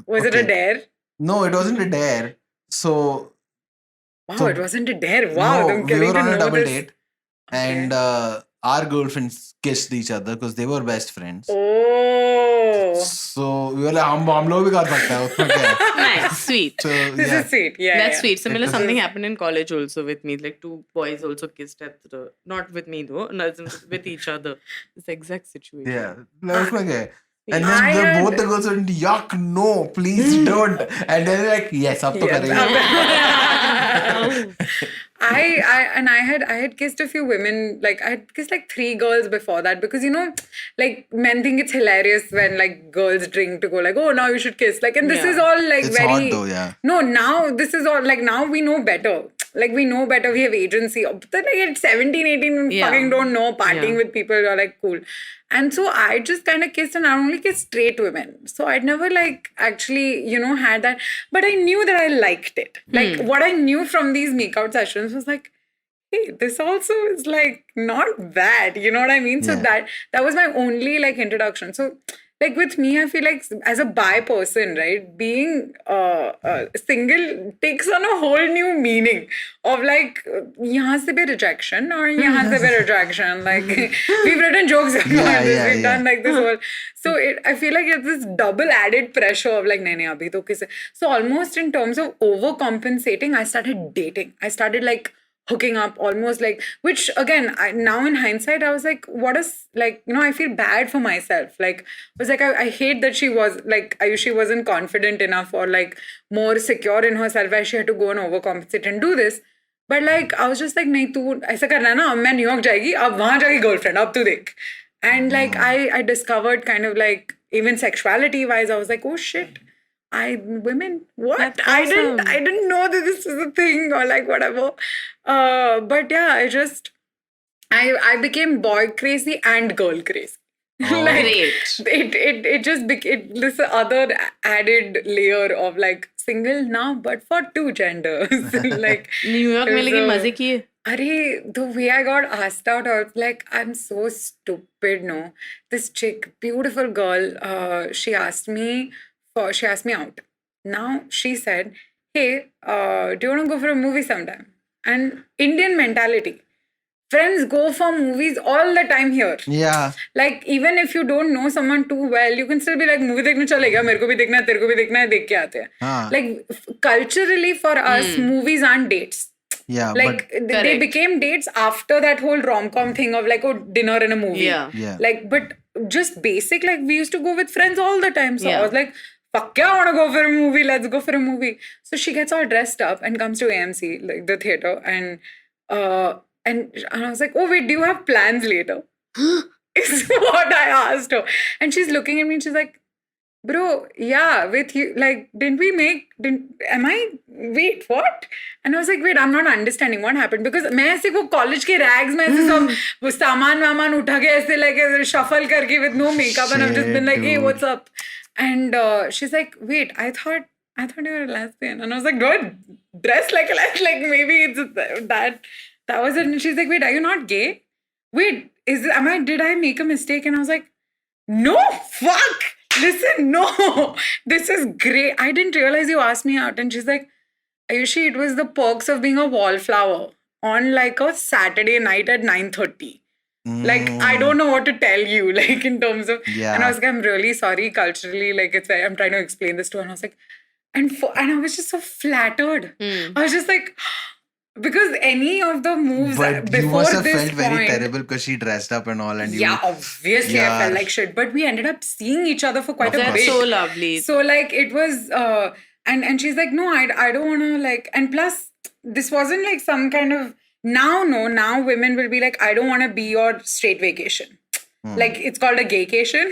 Was it a dare? No, it wasn't a dare. So Wow, it wasn't a dare. Wow, no, I'm we getting were to on a know double this. date, and our girlfriends kissed each other because they were best friends. Oh, So we were like, हम लोग भी कर सकते हैं उसमें क्या है? Nice, sweet. So this yeah, is sweet. Yeah, That's yeah. sweet. Similar It something was- happened in college also with me. Like 2 boys also kissed at the, not with me though, no, with each other. It's the exact situation. yeah, like, उसमें क्या है? And I then had- both the girls went, yuck, no, please don't. And then they're like, yes, अब तो Yes, करेंगे. I had kissed a few women, like I had kissed like 3 girls before that, because like men think it's hilarious when like girls drink to go like, oh, now you should kiss, like, and this Yeah. is all like It's very hot though, yeah. No, now this is all like, now we know better. Like, we know better, we have agency. But like at 17, 18, Yeah. fucking don't know, partying Yeah. with people are like cool. And so I just kind of kissed, and I only kissed straight women. So I'd never like actually, had that. But I knew that I liked it. Like, what I knew from these makeout sessions was like, hey, this also is like not bad. You know what I mean? So Yeah. that was my only like introduction. So like with me, I feel like as a bi person, right, being single takes on a whole new meaning of like यहाँ से भी rejection or यहाँ से भी rejection. Like we've written jokes about Yeah, this. yeah, We've done like this whole. So I feel like it's this double added pressure of like नहीं अभी तो किसे. So almost in terms of overcompensating, I started dating. I started like hooking up almost like, which again, now in hindsight, I was like, what is like, I feel bad for myself. Like, I was like, I hate that she was like, Aayushi wasn't confident enough or like more secure in herself where she had to go and overcompensate and do this. But like, I was just like, नहीं तू ऐसा करना है ना, अब मैं New York जाएगी, अब वहाँ जाएगी girlfriend, अब तू देख. And like, I discovered kind of like, even sexuality wise, I was like, oh shit. Women, what? That's I awesome. didn't know that this is a thing or like whatever. But yeah, I became boy crazy and girl crazy. Oh. Great. It just became this other added layer of like single now, but for 2 genders. Like New York में लेकिन so- मजे किए. Arey, the way I got asked out, I was like, I'm so stupid, no. This chick, beautiful girl, she asked me out. Now she said, hey, do you want to go for a movie sometime? And Indian mentality. Friends go for movies all the time here. Yeah. Like, even if you don't know someone too well, you can still be like, movie देखने चलेगा, मेरे को भी देखना है, तेरे को भी देखना है, देख के आते हैं. हाँ. Like, culturally for us, movies aren't dates. Yeah, Like, but they Correct. became dates after that whole rom-com thing of like, oh, dinner and a movie. Yeah. yeah. Like, but just basic, like, we used to go with friends all the time. So I Yeah. was like, fuck yeah, I want to go for a movie. Let's go for a movie. So she gets all dressed up and comes to AMC, like the theater. And I was like, oh, wait, do you have plans later? Is what I asked her. And she's looking at me and she's like, bro, yeah, with you, like, wait, what? And I was like, wait, I'm not understanding what happened. Because मैं ऐसे वो college के rags में ऐसे सब वो सामान वामान उठा के ऐसे like shuffle करके with no makeup, and I've just been like, hey, Shit, what's up? And she's like, wait, I thought you were a lesbian. And I was like, do I dress like a lesbian? Like, maybe it's that was it. And she's like, wait, are you not gay? Wait, did I make a mistake? And I was like, no, fuck. Listen, no, this is great. I didn't realize you asked me out. And she's like, Aayushi, it was the perks of being a wallflower on like a Saturday night at 9:30. Like, I don't know what to tell you, like, in terms of... Yeah. And I was like, I'm really sorry culturally. Like, I'm trying to explain this to her. And I was like... And I was just so flattered. I was just like... Because any of the moves But before you must have this felt very point- terrible because she dressed up and all, and you. Yeah, obviously I Yeah. felt like shit. But we ended up seeing each other for quite a That's bit. so lovely. So like it was And she's like, no, I don't want to like, and plus this wasn't like some kind of, now women will be like, I don't want to be your straight vacation. Like it's called a gaycation.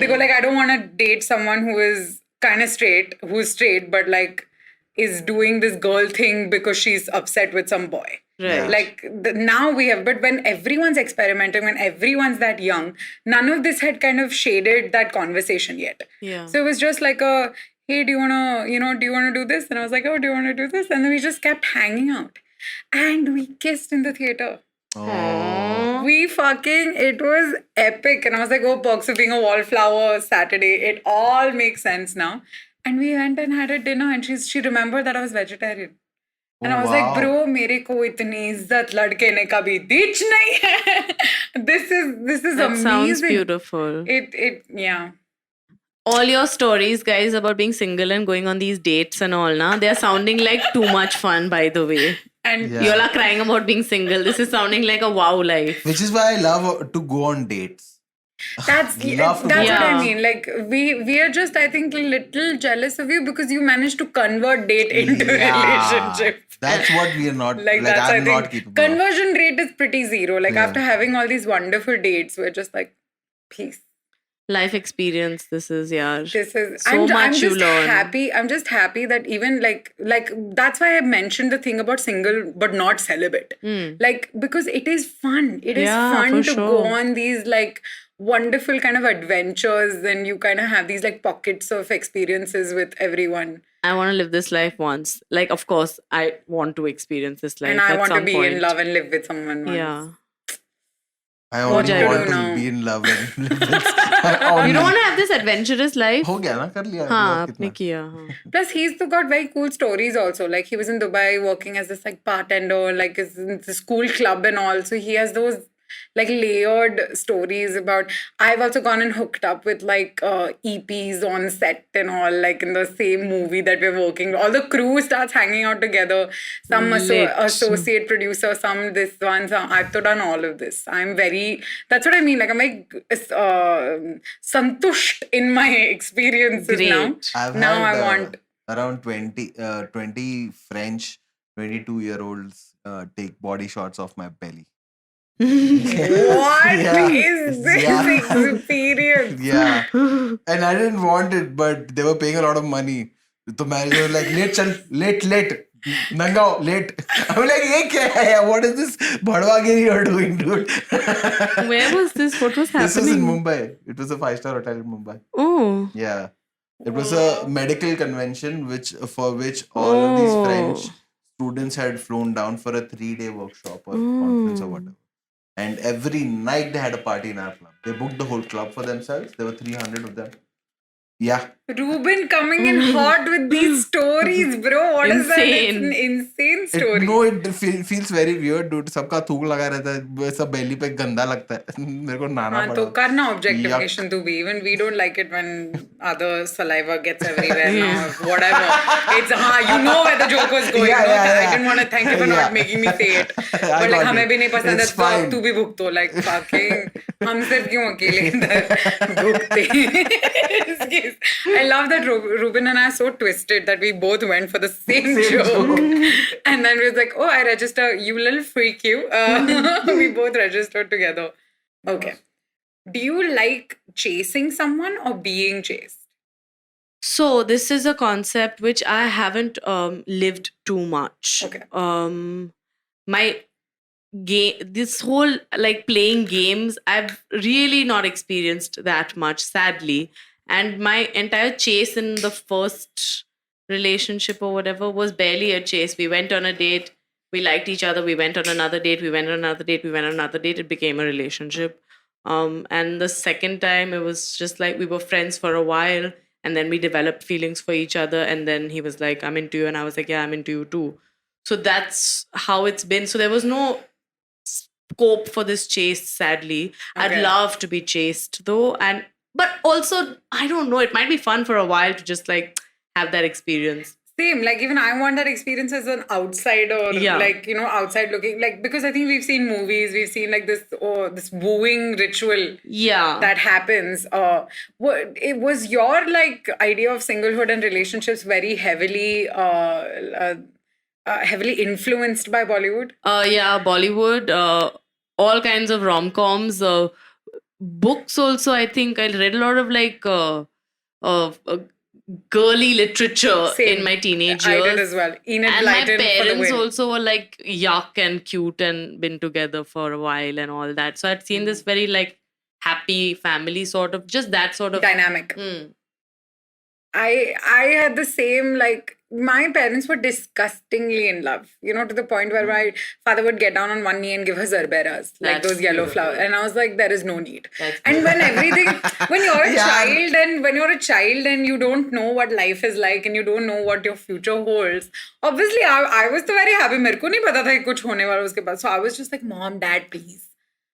They go like, I don't want to date someone who is kind of straight, who's straight, but like is doing this girl thing because she's upset with some boy. Right. Like now we have, but when everyone's experimenting, when everyone's that young, none of this had kind of shaded that conversation yet. Yeah. So it was just like a, hey, do you want to do this? And I was like, oh, do you want to do this? And then we just kept hanging out. And we kissed in the theater. Oh. It was epic. And I was like, oh, perks of being a wallflower Saturday. It all makes sense now. And we went and had a dinner and she remembered that I was vegetarian. And I was like, bro, मेरे को इतनी इज्जत लड़के ने कभी दी नहीं है. This is That amazing. sounds beautiful. Yeah. All your stories, guys, about being single and going on these dates and all, now they're sounding like too much fun, by the way. And Yeah. You all are crying about being single. This is sounding like a wow life. Which is why I love to go on dates. that's Love to what I Yeah. mean. Like we are just, I think, a little jealous of you because you managed to convert date into relationship. That's what we are not. Like that's, I'm I think, not capable. conversion rate is pretty zero. Like Yeah. after having all these wonderful dates, we're just like, peace. Life experience, this is, yeah. This is So much I'm you just learn. happy. I'm just happy that even like that's why I mentioned the thing about single but not celibate. Like because it is fun. It is Yeah, fun for to go sure. on these like wonderful kind of adventures, and you kind of have these like pockets of experiences with everyone. I want to live this life once. Like, of course, I want to experience this life And I at want to some be point. in love and live with someone once. Yeah. I only do want to now? be in love and live with. You don't want to have this adventurous life? हो गया ना कर लिया हाँ, और आपने कितना? किया. हाँ. Plus, he's got very cool stories also. Like he was in Dubai working as this like bartender, like is in the school club and all. So he has those like layered stories about. I've also gone and hooked up with like EPs on set and all, like in the same movie that we're working. All the crew starts hanging out together. Some Lit. associate producer, some this one. Some, I've done all of this. I'm very. That's what I mean. Like I'm like santusht in my experiences now. Great. I've Now had I want. around 20 French 22-year-olds take body shots of my belly. What Yeah. is this Yeah. experience? Yeah. And I didn't want it, but they were paying a lot of money. The manager was like, late, chal, late. Nangao, late. I'm like, ye kya hai? What is this bhadwagiri you're doing, dude? Where was this? What was happening? This was in Mumbai. It was a 5-star hotel in Mumbai. Oh. Yeah. It was a medical convention for which all of these French students had flown down for a 3-day workshop or conference or whatever. And every night they had a party in our club. They booked the whole club for themselves. There were 300 of them. Yeah. Ruben coming in hot with these stories, bro. What is that? It's an insane story. It feels very weird, dude. सबका थूक लगा रहता है, सब belly पे गंदा लगता है. मेरे को नहाना हाँ, पड़ा. तो करना objectification to be. Even we don't like it when other saliva gets everywhere now. Whatever. It's you know where the joke was going. Yeah, no? yeah. I didn't want to thank you for not making me say it. I But like got हमें it. भी नहीं पसंद है It's तो fine. अब तू भी भुगतो. Like fucking हम सिर्फ क्यों अकेले इधर भुगते. I love that Ruben and I are so twisted that we both went for the same joke. And then we was like, oh, I register. You little freak, you. We both registered together. Okay. Do you like chasing someone or being chased? So this is a concept which I haven't lived too much. Okay. My game, this whole like playing games, I've really not experienced that much, sadly. And my entire chase in the first relationship or whatever was barely a chase. We went on a date, we liked each other, we went on another date, we went on another date, we went on another date. It became a relationship. And the second time, it was just like we were friends for a while, and then we developed feelings for each other. And then he was like, I'm into you. And I was like, yeah, I'm into you too. So that's how it's been. So there was no scope for this chase, sadly. Okay. I'd love to be chased though. But also, I don't know, it might be fun for a while to just like have that experience. Same, like even I want that experience as an outsider, Yeah. like, outside looking, like, because I think we've seen movies, we've seen like this wooing ritual Yeah. that happens. It was your like idea of singlehood and relationships very heavily influenced by Bollywood? Yeah, Bollywood, all kinds of rom-coms, books also. I think I read a lot of like girly literature Same. in my teenage I years. did as well. Enid And my Blyton for the parents win. also were like yuck and cute and been together for a while and all that. So I'd seen this very like happy family sort of, just that sort of Dynamic. Mm. I had the same, like, my parents were disgustingly in love, to the point where my father would get down on one knee and give her zarberas, like That's those yellow beautiful. flowers. And I was like, there is no need. That's And when when you're a Yeah. child and you don't know what life is like and you don't know what your future holds, obviously I was so very happy. मेरे को नहीं पता था कि कुछ होने वाला उसके बाद. So I was just like, Mom, Dad, please.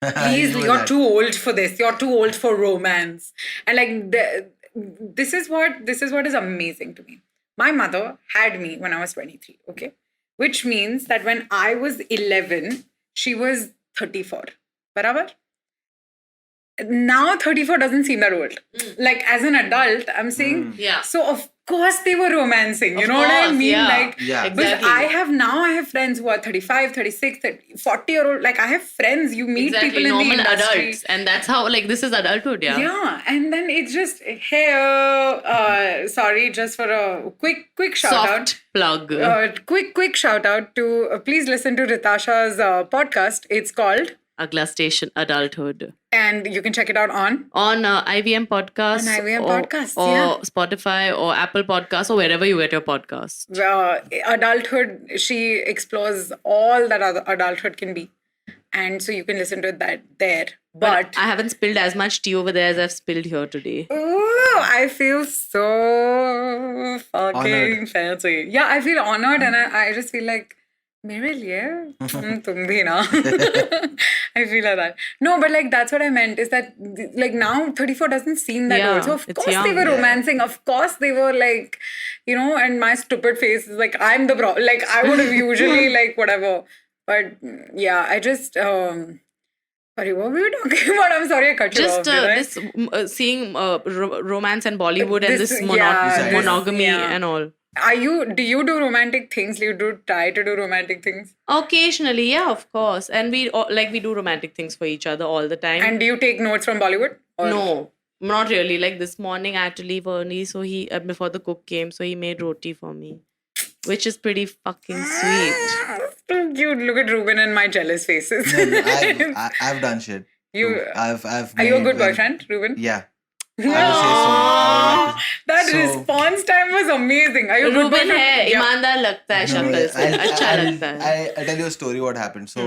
Please, You were you're that. too old for this. You're too old for romance. And like this is what is amazing to me. My mother had me when I was 23, okay? Which means that when I was 11, she was 34. Barabar? Now 34 doesn't seem that old. Like as an adult, I'm saying, Yeah. so of course they were romancing. You Of know what I course, mean? yeah. Like, Yeah. because Exactly. I have friends who are 35, 36, 30, 40-year-old. Like I have friends, you meet Exactly, people in normal the industry. adults. And that's how, like, this is adulthood, yeah. Yeah, and then it's just, hey, sorry, just for a quick shout out. Soft plug. Quick shout out to, please listen to Rytasha's podcast. It's called, Agla Station Adulthood. and you can check it out on. On IVM Podcasts. On IVM or, Podcasts, or yeah. Spotify or Apple Podcasts or wherever you get your podcasts. Adulthood, she explores all that adulthood can be. And so you can listen to that there. But I haven't spilled as much tea over there as I've spilled here today. ooh, I feel so fucking Honored. fancy. Yeah, I feel honored and I just feel like, मेरे लिए तुम भी ना. I feel like that. No, but like that's what I meant is that like now 34 doesn't seem that Yeah, old. So of it's course they young. were Yeah. romancing. Of course they were like, and my stupid face is like I'm the like I would have usually like whatever. But yeah, I just sorry, what were we talking about? I'm sorry I cut you Just off. Did I? this seeing romance and Bollywood and This- this yeah, this- monogamy yeah. and all. Do you do romantic things? Do you try to do romantic things? Occasionally, yeah, of course. And we do romantic things for each other all the time. And do you take notes from Bollywood? Or- No, not really. Like this morning, I had to leave early, so he before the cook came, so he made roti for me, which is pretty fucking sweet. So cute. Look at Ruben and my jealous faces. No, I've done shit. You- too. I've Are you a made good very- boyfriend, Ruben? Yeah. I would say so. I would like to- That So- response time was amazing. Are you a good Reuben boyfriend? है Yeah. ईमानदार लगता है No, शक्ल से अच्छा लगता है I'll tell you a story what happened. So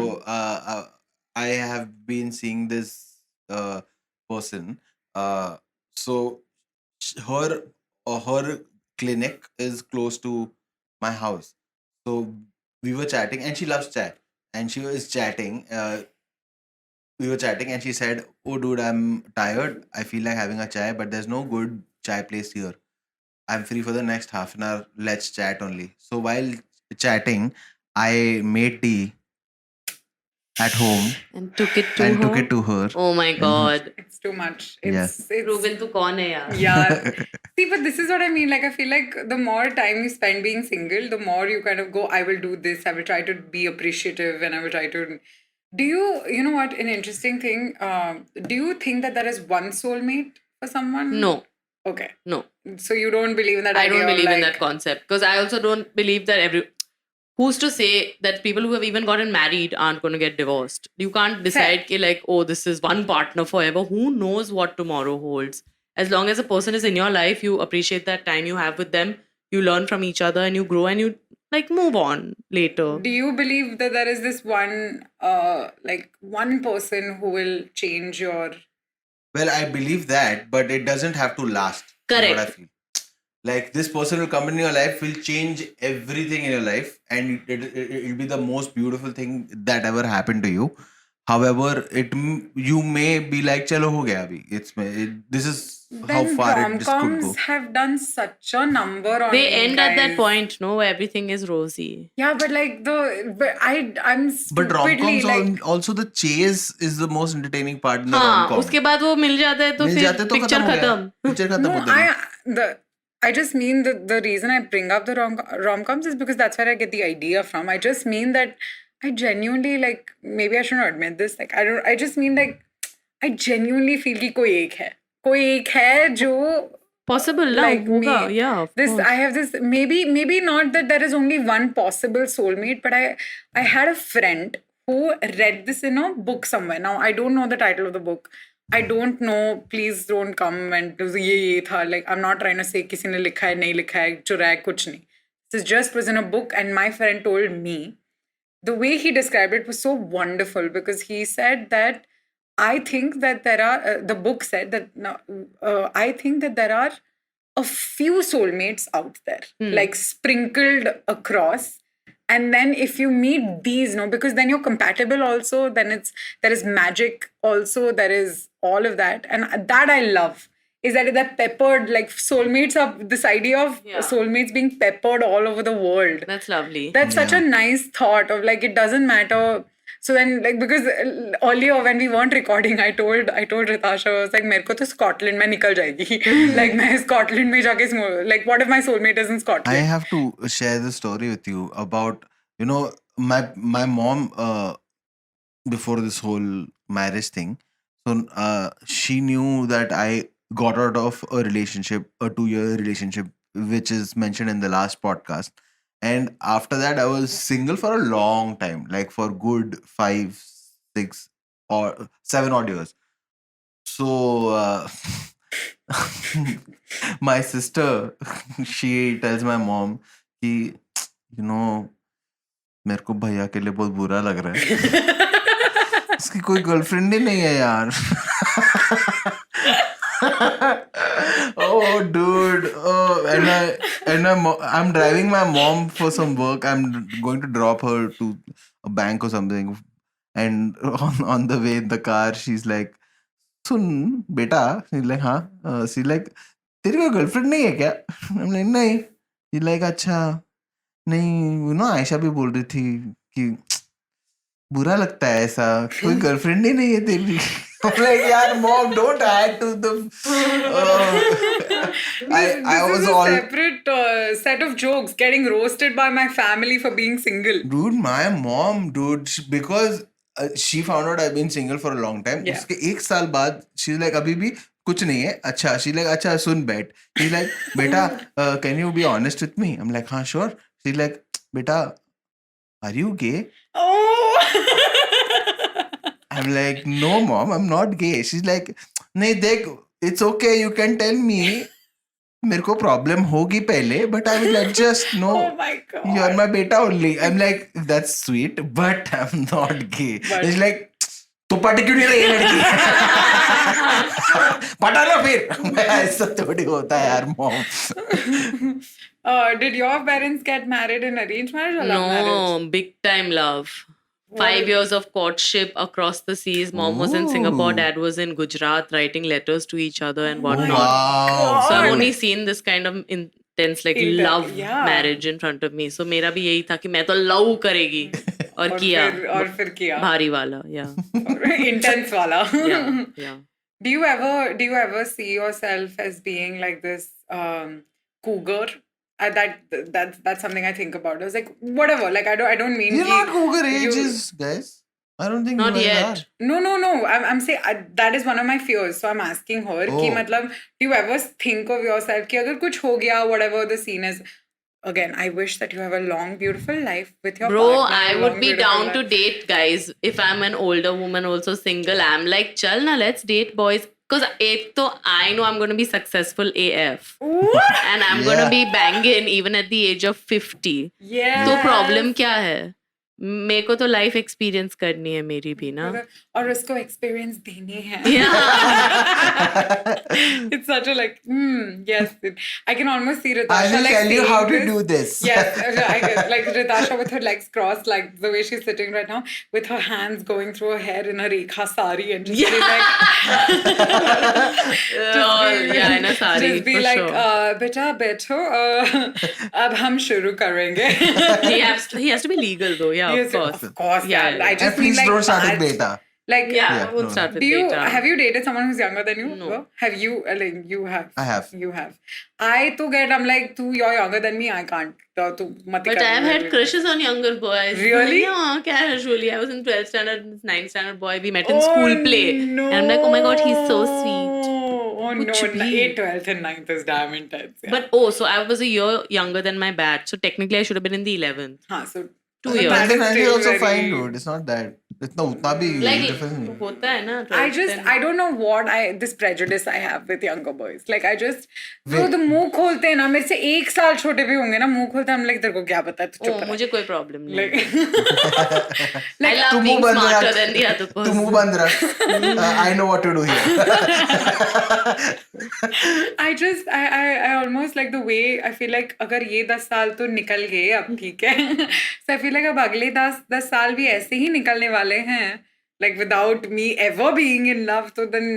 I have been seeing this person. So her clinic is close to my house. So we were chatting, and she loves chat. And she was chatting. We were chatting, and she said, "Oh, dude, I'm tired. I feel like having a chai, but there's no good chai place here. I'm free for the next half an hour. Let's chat only." So while chatting, I made tea at home and took it to and her took it to her. oh my god It's too much. Yeah. It's Reuben तू कौन है यार yeah. See, but this is what I mean. Like, I feel like the more time you spend being single, the more you kind of go, I will do this. I will try to be appreciative and I will try to. Do you know what? An interesting thing. Do you think that there is one soulmate for someone? no Okay. no So you don't believe in that I idea don't of, believe in like- that concept because I also don't believe that who's to say that people who have even gotten married aren't going to get divorced? You can't decide ki, like, oh, this is one partner forever. Who knows what tomorrow holds? As long as a person is in your life, you appreciate that time you have with them. You learn from each other and you grow and you like move on later. Do you believe that there is this one, one person who will change your? Well, I believe that, but it doesn't have to last. is Correct. What I feel. Like this person will come in your life, will change everything in your life, and it'll be the most beautiful thing that ever happened to you. However, you may be like, "Chalo ho gaya abhi." This is how Then far this could go. rom-coms have done such a number on They me, end at that guys. point, no, where everything is rosy. Yeah, but like I'm But stupidly rom-coms like also the chase is the most entertaining part in the हाँ, rom-com. उसके बाद वो मिल जाता है तो मिल फिर जाते तो पिक्चर खत्म हो गया. खत्म. Picture खत्म no, होते हैं. I just mean the reason I bring up the rom-coms is because that's where I get the idea from. I just mean that I genuinely like, maybe I shouldn't admit this, like I just mean like I genuinely feel कि कोई एक है जो Possible ना like होगा, me. yeah, of This course. I have this maybe not that there is only one possible soulmate, but I had a friend who read this in a book somewhere. Now I don't know the title of the book. I don't know. Please don't come and do ये था. Like I'm not trying to say किसी ने लिखा है नहीं लिखा है चुरा है कुछ नहीं. This just was in a book, and my friend told me the way he described it was so wonderful because he said that I think that there are, the book said that, I think that there are a few soulmates out there, like sprinkled across. And then if you meet these, because then you're compatible also, then there is magic also, there is all of that. And that I love. Is that they're peppered, like soulmates are, this idea of soulmates being peppered all over the world. That's lovely. That's such a nice thought of like, it doesn't matter. So then, like, because earlier when we weren't recording, I told Rytasha, I was like, मेरे को तो Scotland में निकल जाएगी. Like मैं Scotland में जाके like, what if my soulmate is in Scotland? I have to share the story with you about, my mom, before this whole marriage thing. So she knew that I got out of a relationship, a 2-year relationship, which is mentioned in the last podcast. And after that, I was single for a long time, like for good 5, 6 or 7 odd years. So my sister, she tells my mom, कि मेरे को भैया के लिए बहुत बुरा लग रहा है. उसकी कोई गर्लफ्रेंड ही नहीं है यार. Oh, dude. Oh, and I'm driving my mom for some work. I'm going to drop her to a bank or something. And on the way in the car, she's like, सुन बेटा. She's like, हाँ. She's like, तेरी कोई girlfriend नहीं है क्या? I'm like, नहीं. She's like, अच्छा. नहीं, आयशा भी बोल रही थी कि बुरा लगता है ऐसा, कोई गर्लफ्रेंड ही नहीं है तेरी. Like, यार mom, don't add to the I was all separate set of jokes getting roasted by my family for being single. Dude, my mom, because she found out I've been single for a long time. उसके 1 साल बाद she's like, अभी भी कुछ नहीं है. अच्छा, she's like, अच्छा सुन बैठ. She's like, बेटा, can you be honest with me? I'm like, हाँ sure. She's like, बेटा, are you gay? Oh. I'm like, no mom, I'm not gay. She's like, नहीं देख, it's okay, you can tell me. मेरे को problem होगी पहले, but I will adjust. No, oh my God, you're my beta only. I'm like, that's sweet, but I'm not gay. It's like, तो पट क्यों नहीं रही है लड़की? पटा लो फिर. ऐसा थोड़ी होता है यार mom. Did your parents get married in arranged marriage or love marriage? No, big time love. 5 years of courtship across the seas. Mom was in Singapore, dad was in Gujarat, writing letters to each other and whatnot. Wow. So I've only seen this kind of intense love marriage in front of me. So मेरा भी यही था कि मैं तो love करेगी. और फिर किया. भारी वाला, yeah. Intense wala. Yeah. Do you ever see yourself as being like this cougar? That's something I think about. I was like, whatever. Like I don't mean you're not cougar ages, guys. I don't think not you yet. Are. No. I'm saying that is one of my fears. So I'm asking her कि मतलब, do you ever think of yourself कि अगर कुछ हो गया, whatever the scene is. Again, I wish that you have a long, beautiful life with your partner. Bro, I would be down to date guys. If I'm an older woman also single, I'm like, chal na, let's date boys. Because I know I'm going to be successful AF. And I'm going to be banging even at the age of 50. Yeah. So problem क्या है? मेरे को तो life experience करनी है मेरी भी ना. और उसको एक्सपीरियंस देने हैं. Yeah. It's such a like, yes. I can almost see I Rytasha will like tell you saying how to this. do this. Yes, like Rytasha with her legs crossed, like the way she's sitting right now, with her hands going through her hair in a rekha sari and just be like, Yeah, in a sari, just be for like, sure. beta beto, ab hum shuru karenge. He has to be legal though. Yeah, Yes, of course. of course, yeah. Yeah. I And just mean please like don't start with Baj. beta. Like, Yeah, Yeah, we'll no, start with do you beta. have you dated someone who's younger than you? No. Have you? Like you have. I have. You have. I too get. I'm like, you're younger than me. I can't. Tu mati But kar I've me. had crushes on younger boys. Really? Yeah, casually. I was in 12th standard, 9th standard boy. We met in Oh, school play. No. And I'm like, oh my god, he's so sweet. Oh no, Kuch bhi. 8th, 12th, and 9th is damn intense. Yeah. But so I was a year younger than my batch. So technically I should have been in the 11th. So 2 that years. is 2019 still also very- fine, dude. It's not that. इतना उतना भी Like, difference नहीं. hota hai na. I don't know what this prejudice I have with younger boys. Like I just वो तो मुंह खोलते हैं ना मेरे से 1 साल छोटे भी होंगे ना मुंह खोलते हैं हम like तेरे को क्या पता है तू चुप रह. मुझे कोई problem नहीं. Like I love तू being मुंह बंद smarter रख. than the other तू person. मुंह बंद रख. I know what to do here. I almost like the way I feel like अगर ये 10 साल तो निकल गए अब ठीक है. So I feel like अब अगले 10 साल भी ऐसे ही निकलने वाले हैं. Like without me ever being in love, so then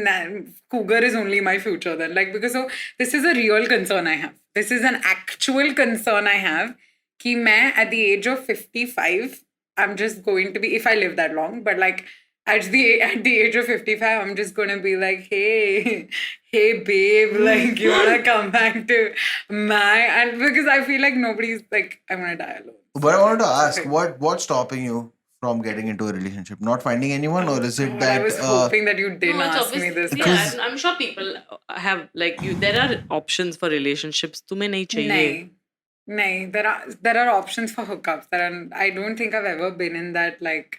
cougar is only my future then. Like because so this is a real concern I have. This is an actual concern I have. कि मैं at the age of 55, I'm just going to be, if I live that long, but like at the age of 55, I'm just going to be like, hey babe, like you want to come back to and because I feel like nobody's like, I'm going to die alone. But I wanted to ask, what's stopping you from getting into a relationship? Not finding anyone, or is it that I was hoping that you didn't No, it's ask me this. Yeah, I'm sure people have like you. There are options for relationships. तुम्हें नहीं चाहिए. Nahin. There are options for hookups. I don't think I've ever been in that like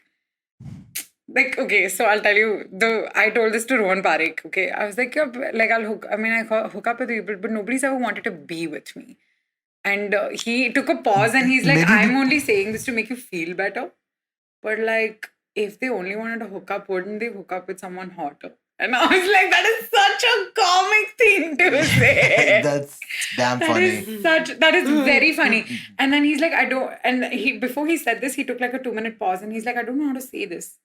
okay. So I'll tell you. I told this to Rohan Parekh. Okay, I was like I'll hook. I mean, I hook up with people, but nobody's ever wanted to be with me. And he took a pause and he's like, I'm only saying this to make you feel better. But like, if they only wanted to hook up, wouldn't they hook up with someone hotter? And I was like, that is such a comic thing to say. That's damn funny. That is very funny. And then he's like, before he said this, he took like a 2-minute pause and he's like, I don't know how to say this.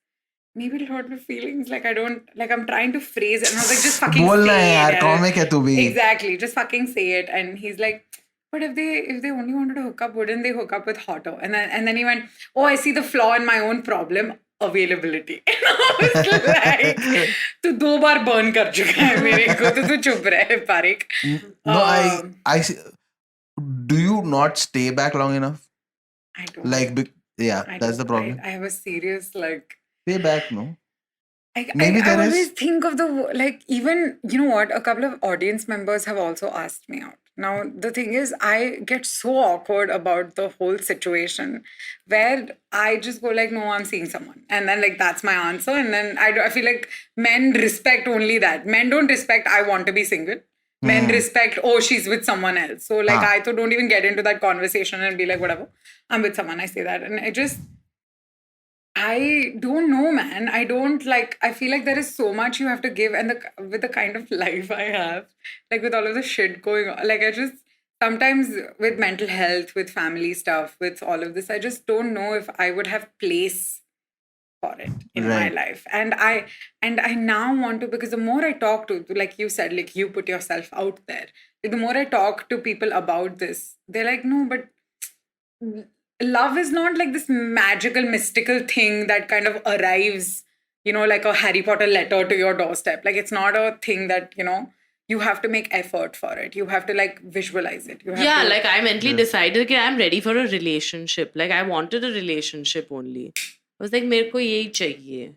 Maybe it'll hurt my feelings. Like I'm trying to phrase it. And I was like, just fucking बोलना say है यार, it. comic है तू भी. Exactly. Just fucking say it. And he's like, but if they only wanted to hook up, wouldn't they hook up with hotter? And then he went, oh, I see the flaw in my own problem, availability. And I was like, तू 2 बार burn कर चुका है मेरे को, तो तू चुप रहे Pareek. No, I do you not stay back long enough? I don't. Like, that's the problem. I have a serious like. Stay back, no? Maybe I always think of like even you know what, a couple of audience members have also asked me out. Now the thing is, I get so awkward about the whole situation where I just go like, no, I'm seeing someone, and then like that's my answer, and then I feel like men respect only that. Men don't respect I want to be single. Men respect, oh, she's with someone else. So like I don't even get into that conversation and be like, whatever, I'm with someone. I say that, and I don't know, man. I feel like there is so much you have to give, and with the kind of life I have, like with all of the shit going on, like I just sometimes with mental health, with family stuff, with all of this, I just don't know if I would have place for it in my life. And I now want to, because the more I talk to, like you said, like you put yourself out there, like the more I talk to people about this, they're like, no, but love is not like this magical, mystical thing that kind of arrives, you know, like a Harry Potter letter to your doorstep. Like, it's not a thing that, you know, you have to make effort for it. You have to, like, visualize it. Like, I mentally decided that I'm ready for a relationship. Like, I wanted a relationship only. I was like, मेरे को यही चाहिए.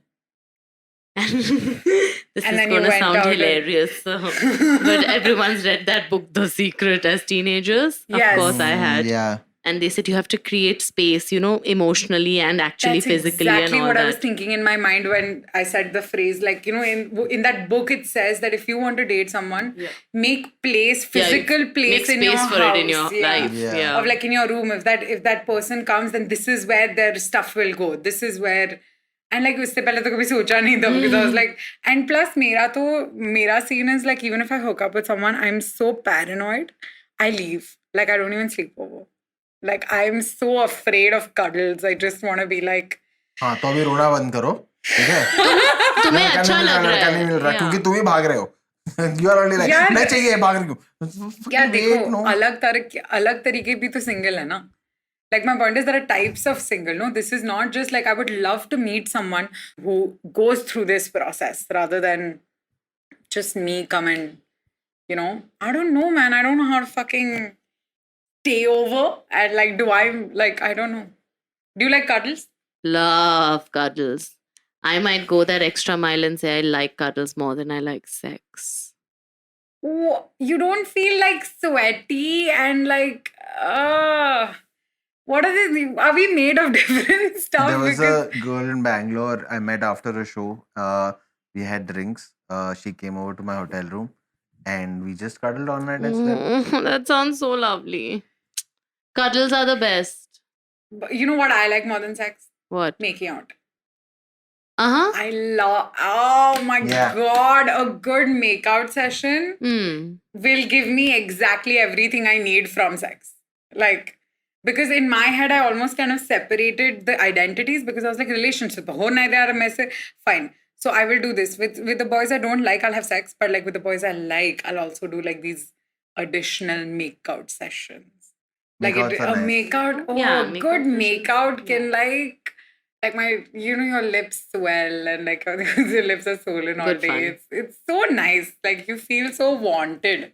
This is going to sound hilarious. But everyone's read that book, The Secret, as teenagers. Of course I had. Yeah. And they said you have to create space, emotionally and actually That's physically exactly and all what I was that. thinking in my mind when I said the phrase. Like, in that book, it says that if you want to date someone, make place, Yeah, physical place make in your space for it in house. your Yeah. life. Yeah. Yeah. Of like in your room. If that person comes, then this is where their stuff will go. This is where. And like उससे पहले तो कभी सोचा नहीं था because I was like, and plus मेरा scene is like, even if I hook up with someone, I'm so paranoid, I leave. Like I don't even sleep over. Like I'm so afraid of cuddles. I just want to be like. हाँ तो अभी रोना बंद करो, ठीक है? तुम्हें लड़का अच्छा नहीं मिल रहा, लग रहा लड़का है नहीं मिल रहा, Yeah. क्योंकि तुम ही भाग रहे हो. You are only like, यार- मैं चाहिए, भाग रही हूँ. क्या Fucking देखो wait, no. अलग तरीके भी तो सिंगल है ना. Like my point is there are types of single. No, this is not just like I would love to meet someone who goes through this process rather than just me come and, I don't know, man. I don't know how to fucking stay over and like, I don't know. Do you like cuddles? Love cuddles. I might go that extra mile and say I like cuddles more than I like sex. You don't feel like sweaty and like, what are these? Are we made of different stuff? There was Because a girl in Bangalore I met after a show. We had drinks. She came over to my hotel room and we just cuddled all night and slept. That sounds so lovely. Cuddles are the best. you know what I like more than sex? What? Making out. Uh-huh. I love, oh my Yeah. God, a good makeout session Hmm. will give me exactly everything I need from sex. Like, because in my head, I almost kind of separated the identities because I was like, relationship, ho nahi raha main se, fine. So I will do this. With the boys I don't like, I'll have sex. But like with the boys I like, I'll also do like these additional makeout sessions. Like Makeouts are a nice. makeout, Yeah, good makeout sessions, makeout can like my, your lips swell and like your lips are swollen all Good day. fun. It's so nice. Like you feel so wanted.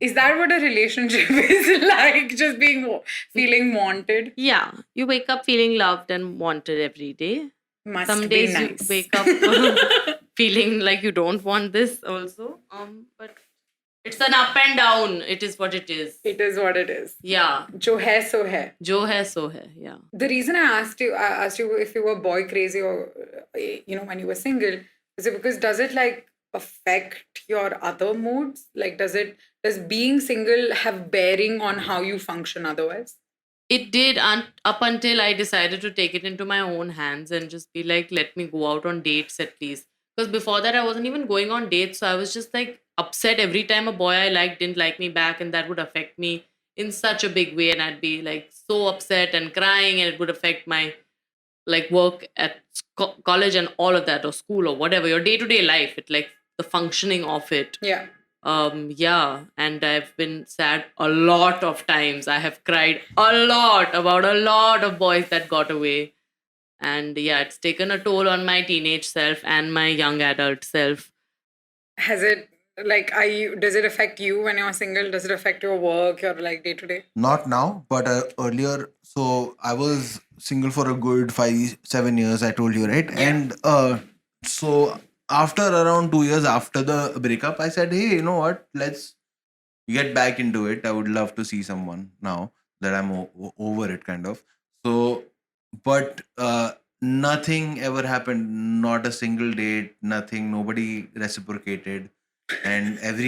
Is that what a relationship is like? Just feeling wanted? Yeah. You wake up feeling loved and wanted every day. Must Some be days nice. you wake up feeling like you don't want this also. But it's an up and down. It is what it is. It is what it is. Yeah. Jo hai so hai. Jo hai so hai. Yeah. The reason I asked you if you were boy crazy or when you were single, is it because does it like affect your other moods? Like does being single have bearing on how you function otherwise? It did up until I decided to take it into my own hands and just be like, let me go out on dates at least. Because before that, I wasn't even going on dates. So I was just like upset every time a boy I liked didn't like me back. And that would affect me in such a big way. And I'd be like so upset and crying. And it would affect my like work at college and all of that, or school or whatever, your day-to-day life. It like the functioning of it. Yeah. Yeah, and I've been sad a lot of times. I have cried a lot about a lot of boys that got away. And yeah, it's taken a toll on my teenage self and my young adult self. Has it does it affect you when you're single? Does it affect your work, your like day to day? Not now, but earlier. So I was single for a good 5-7 years. I told you, right? Yeah. And so after around 2 years after the breakup, I said, "Hey, you know what? Let's get back into it. I would love to see someone now that I'm over it, kind of." So, but nothing ever happened. Not a single date. Nothing. Nobody reciprocated, and every